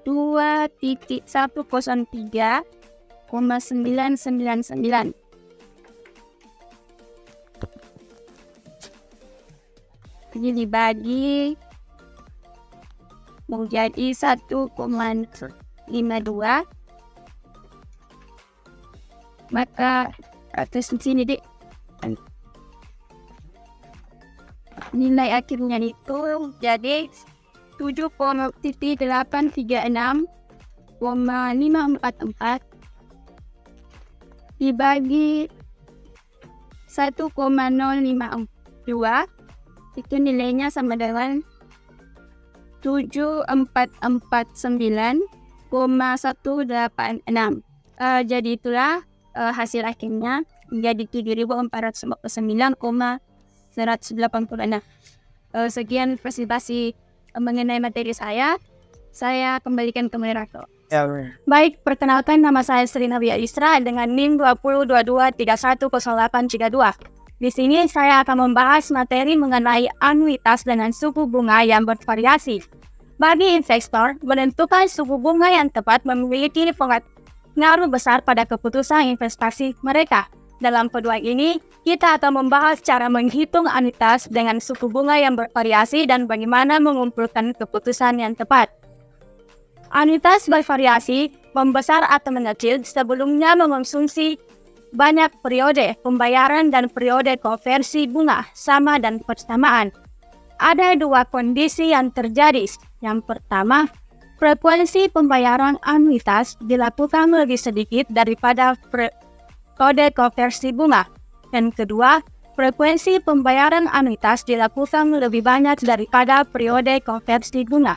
2.103,999 ini dibagi menjadi 1,52. Maka atas sini dek nilai akhirnya itu jadi 7,836,544 dibagi 1,052, itu nilainya sama dengan 7449,186. Jadi itulah hasil akhirnya menjadi 7.459,186. Sekian presentasi mengenai materi saya. Saya kembalikan ke moderator. Baik, perkenalkan nama saya Sri Nabia Isra dengan NIM 2022310832. Di sini saya akan membahas materi mengenai anuitas dengan suku bunga yang bervariasi. Bagi investor, menentukan suku bunga yang tepat memiliki pengaruh besar pada keputusan investasi mereka. Dalam pedoman ini, kita akan membahas cara menghitung anuitas dengan suku bunga yang bervariasi dan bagaimana mengumpulkan keputusan yang tepat. Anuitas bervariasi membesar atau mengecil sebelumnya mengonsumsi banyak periode pembayaran dan periode konversi bunga sama dan bersamaan. Ada dua kondisi yang terjadi. Yang pertama, frekuensi pembayaran anuitas dilakukan lebih sedikit daripada periode konversi bunga. Dan kedua, frekuensi pembayaran anuitas dilakukan lebih banyak daripada periode konversi bunga.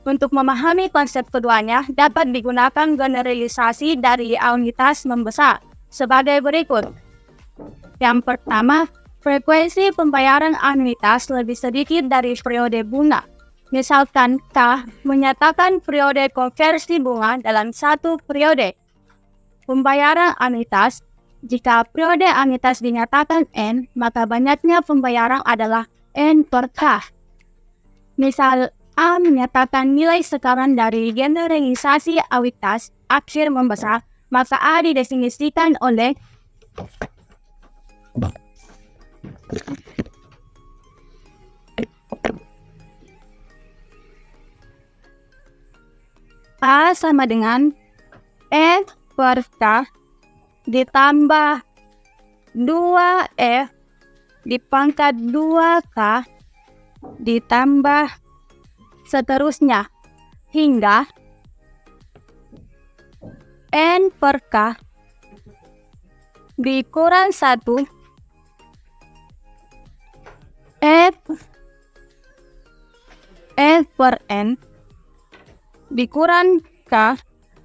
Untuk memahami konsep keduanya, dapat digunakan generalisasi dari anuitas membesar sebagai berikut. Yang pertama, frekuensi pembayaran anuitas lebih sedikit dari periode bunga. Misalkan K menyatakan periode konversi bunga dalam satu periode pembayaran anuitas. Jika periode anuitas dinyatakan N, maka banyaknya pembayaran adalah N per K. Misal A menyatakan nilai sekarang dari generalisasi anuitas akhir membesar, maka A didefinisikan oleh A sama dengan F per K ditambah 2F dipangkat 2K ditambah seterusnya hingga N per K dikurang 1 F per N dikurang K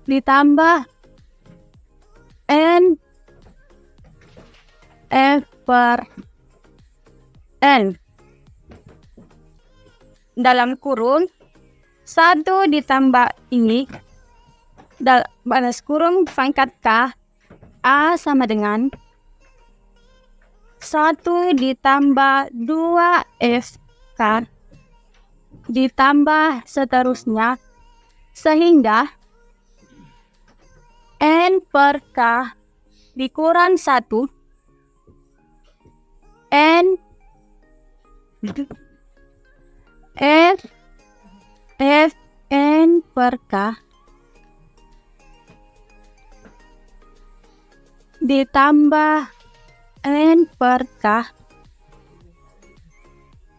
ditambah N F per N dalam kurung 1 ditambah ini balas kurung pangkat K A sama dengan 1 ditambah 2F K ditambah seterusnya sehingga N per K dikurang 1 N F N per K ditambah N per K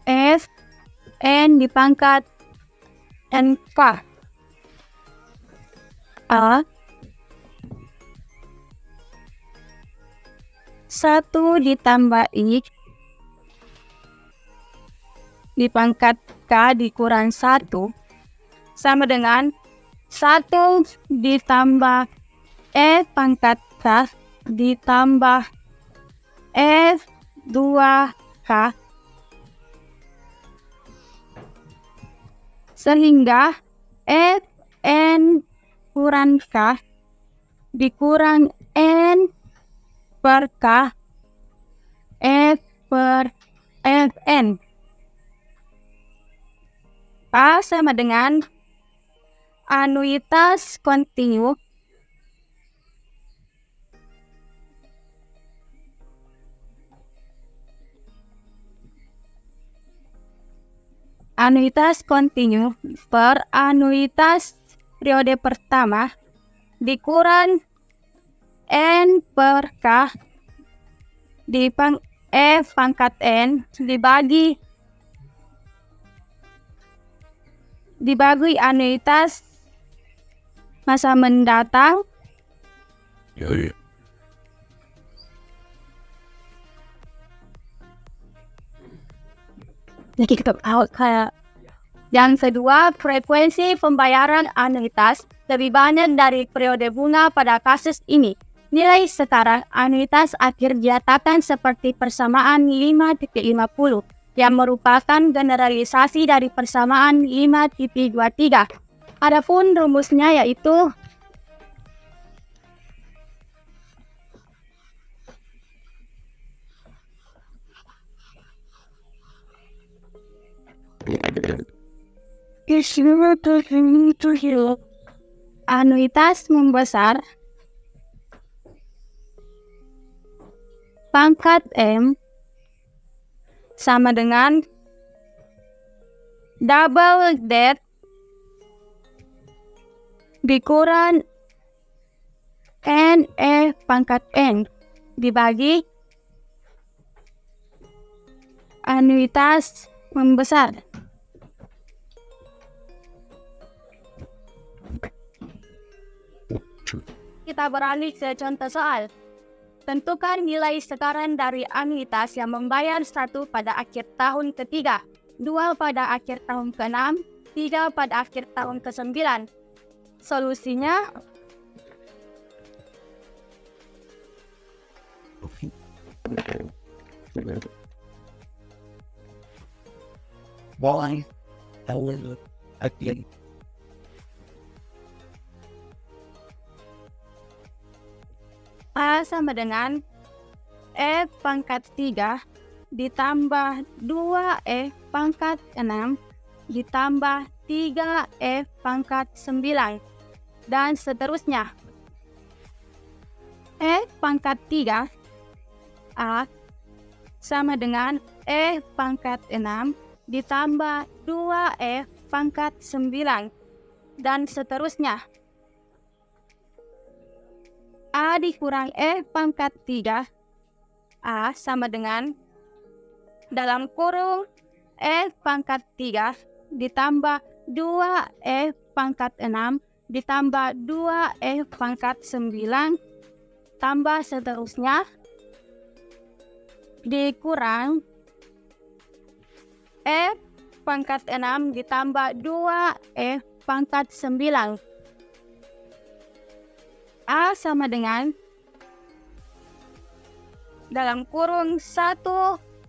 F N dipangkat N K A 1 ditambah I dipangkat K dikurang 1 sama dengan 1 ditambah F pangkat K ditambah F 2K sehingga F N kurang K dikurang N per K F per Fn. A sama dengan anuitas kontinu per anuitas periode pertama dikurang N per K F pangkat N dibagi dibagi anuitas masa mendatang yang kedua, frekuensi pembayaran anuitas lebih banyak dari periode bunga pada kasus ini. Nilai setara anuitas akhir dinyatakan seperti persamaan 5.50 yang merupakan generalisasi dari persamaan 5.23. Adapun rumusnya yaitu anuitas membesar pangkat M sama dengan double debt dikurang NE pangkat N dibagi anuitas membesar. Kita beralih ke contoh soal. Tentukan nilai setoran dari anuitas yang membayar 1 pada akhir tahun ketiga, 2 pada akhir tahun ke-6, 3 pada akhir tahun ke-9. Solusinya A sama dengan E pangkat 3 ditambah 2E pangkat 6 ditambah 3E pangkat 9 dan seterusnya. E pangkat 3 A sama dengan E pangkat 6 ditambah 2E pangkat 9 dan seterusnya. A dikurang E pangkat 3 A sama dengan dalam kurung E pangkat 3 ditambah 2E pangkat 6 ditambah 2E pangkat 9 tambah seterusnya dikurang E pangkat 6 ditambah 2E pangkat 9. A sama dengan dalam kurung 1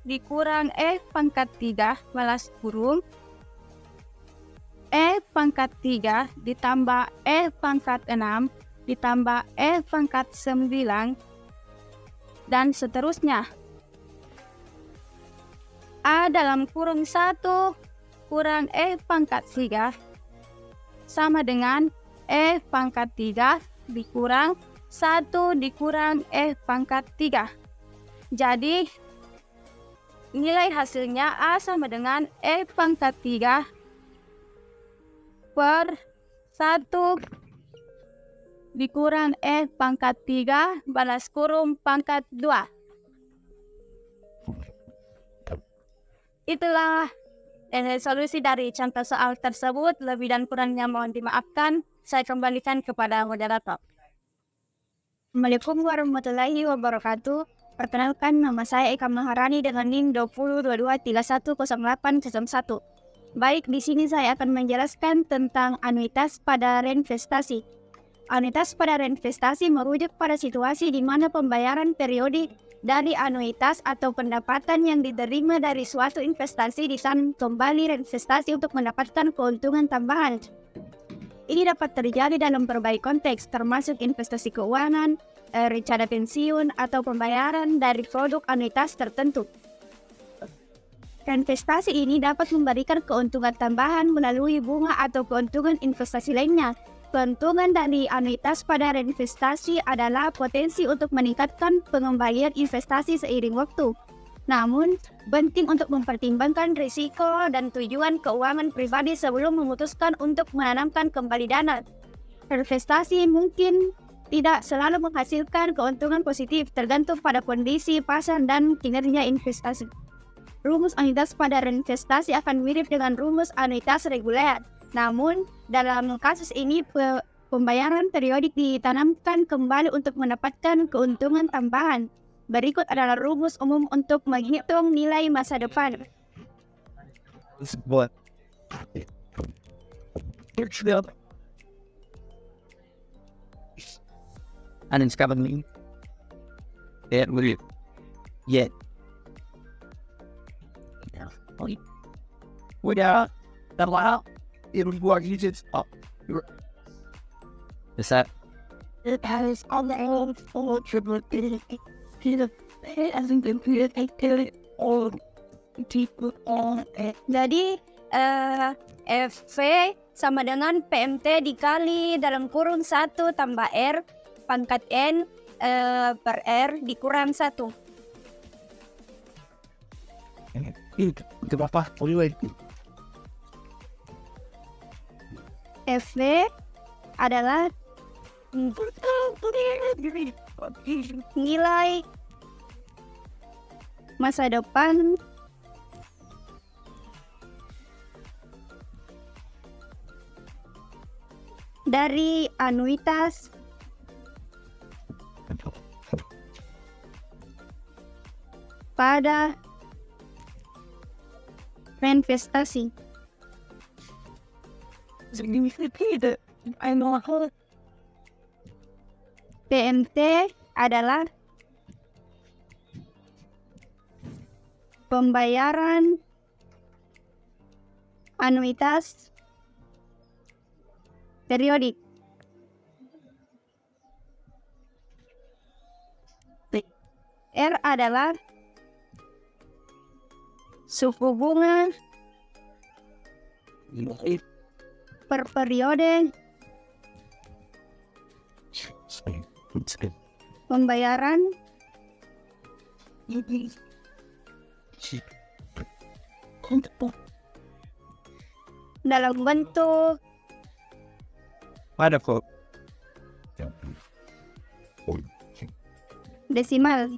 dikurang E pangkat 3 balas kurung E pangkat 3 ditambah E pangkat 6 ditambah E pangkat 9 dan seterusnya. A dalam kurung 1 kurang E pangkat 3 sama dengan E pangkat 3 dikurang 1 dikurang E pangkat 3. Jadi nilai hasilnya A sama dengan E pangkat 3 per 1 dikurang E pangkat 3 balas kurung pangkat 2. Itulah solusi dari contoh soal tersebut. Lebih dan kurangnya mohon dimaafkan. Saya kembalikan kepada moderator. Assalamualaikum warahmatullahi wabarakatuh. Perkenalkan, nama saya Eka Maharani dengan NIM 2022310801. Baik, di sini saya akan menjelaskan tentang anuitas pada reinvestasi. Anuitas pada reinvestasi merujuk pada situasi di mana pembayaran periodik dari anuitas atau pendapatan yang diterima dari suatu investasi disambung kembali reinvestasi untuk mendapatkan keuntungan tambahan. Ini dapat terjadi dalam berbagai konteks, termasuk investasi keuangan, rencana pensiun, atau pembayaran dari produk anuitas tertentu. Investasi ini dapat memberikan keuntungan tambahan melalui bunga atau keuntungan investasi lainnya. Keuntungan dari anuitas pada reinvestasi adalah potensi untuk meningkatkan pengembalian investasi seiring waktu. Namun, penting untuk mempertimbangkan risiko dan tujuan keuangan pribadi sebelum memutuskan untuk menanamkan kembali dana. Investasi mungkin tidak selalu menghasilkan keuntungan positif, tergantung pada kondisi pasar dan kinerja investasi. Rumus anuitas pada reinvestasi akan mirip dengan rumus anuitas reguler. Namun, dalam kasus ini pembayaran periodik ditanamkan kembali untuk mendapatkan keuntungan tambahan. Berikut adalah rumus umum untuk menghitung nilai masa depan. Buat. Anong sekarang ini? Ya, boleh. Ya. Udah, terlalu. Itu buat hijau. Besar. It has all the old triple Jadi FV sama dengan PMT dikali dalam kurung 1 tambah R pangkat N per R dikurang 1. Itu apa? Boleh. FV adalah nilai masa depan dari anuitas pada reinvestasi. PMT adalah pembayaran anuitas periodik. R adalah suku bunga per periode pembayaran dalam bentuk Ada kok. desimal.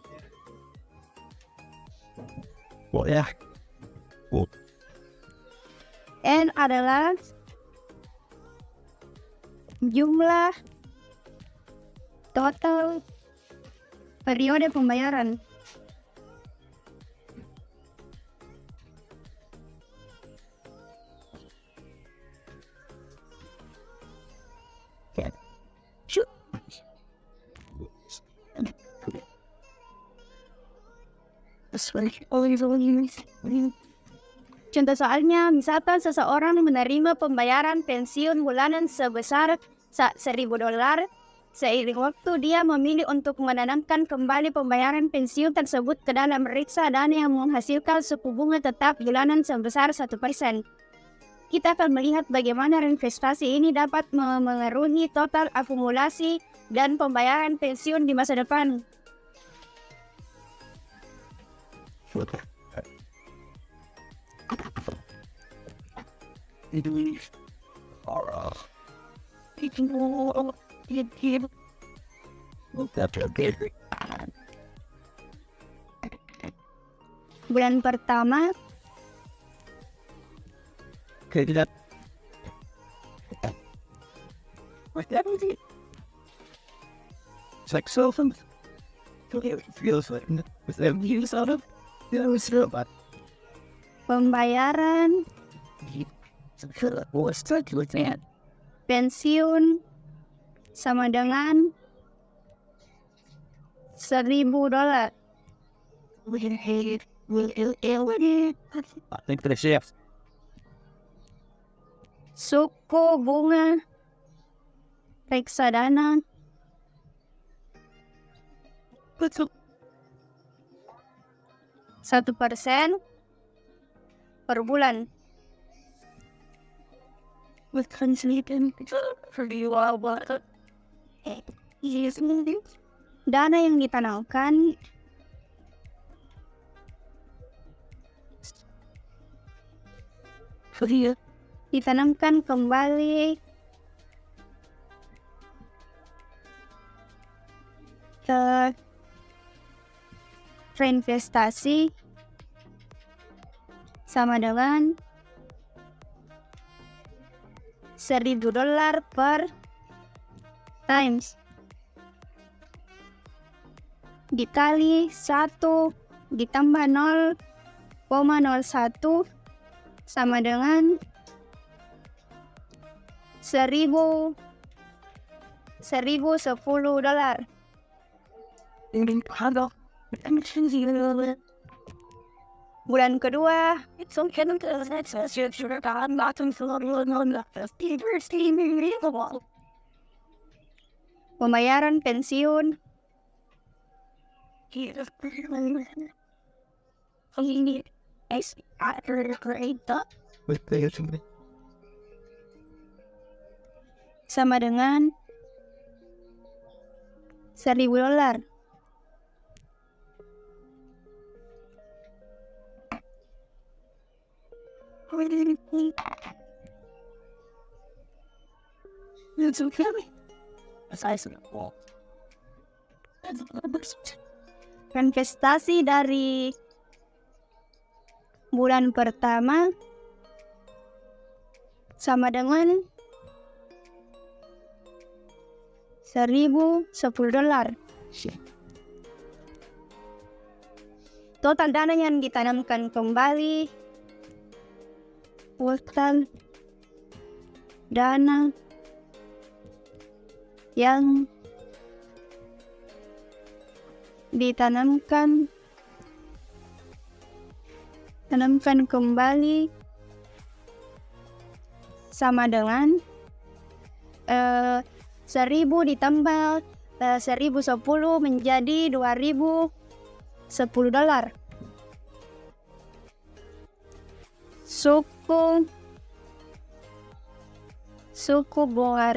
Ya. N adalah jumlah total periode pembayaran. Contoh soalnya, misalkan seseorang menerima pembayaran pensiun bulanan sebesar $1.000. Seiring waktu, dia memilih untuk menanamkan kembali pembayaran pensiun tersebut ke dalam reksadana yang menghasilkan suku bunga tetap bulanan sebesar 1%. Kita akan melihat bagaimana investasi ini dapat mengaruhi total akumulasi dan pembayaran pensiun di masa depan. Bulan pertama Tidak. It's like so fun. It feels like with them use out of but pembayaran what's that with that? pensiun sama dengan $1.000. I think the shift. Suku bunga reksadana Betul. 1% per bulan. With sleeping for you all what? Dana yang ditanamkan For you. ditanamkan kembali ke reinvestasi sama dengan $1.000 per times dikali 1 ditambah 0,01 sama dengan 1.010 dolar. Bulan kedua, pembayaran pensiun sama dengan $1.000. Investasi dari bulan pertama sama dengan $1.010. Total dana yang ditanamkan kembali, total dana yang ditanamkan kembali sama dengan 1.000 ditambah 1.010 menjadi $2.010. Suku bunga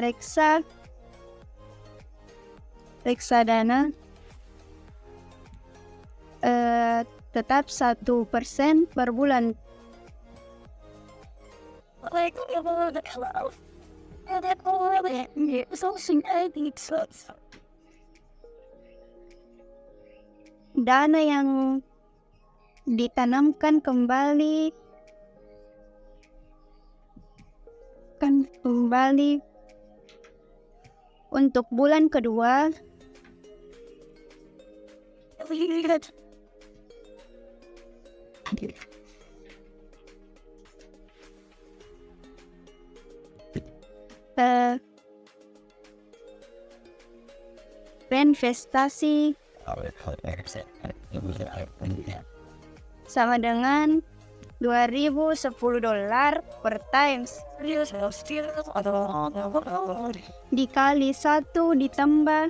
reksadana tetap 1% per bulan. Dana yang ditanamkan kembali untuk bulan kedua investasi sama dengan $2.010 per times dikali 1 ditambah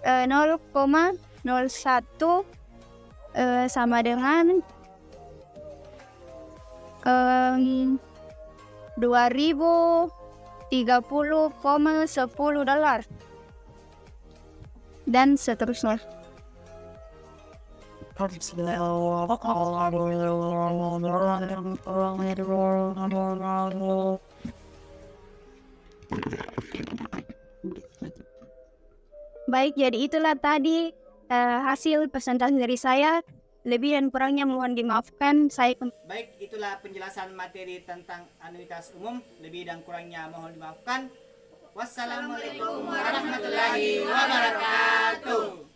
0,01 sama dengan $2.030,10 dan seterusnya. Baik, jadi itulah tadi hasil presentasi dari saya. Lebih dan kurangnya mohon dimaafkan. Baik, itulah penjelasan materi tentang anuitas umum. Lebih dan kurangnya mohon dimaafkan. Wassalamualaikum warahmatullahi wabarakatuh.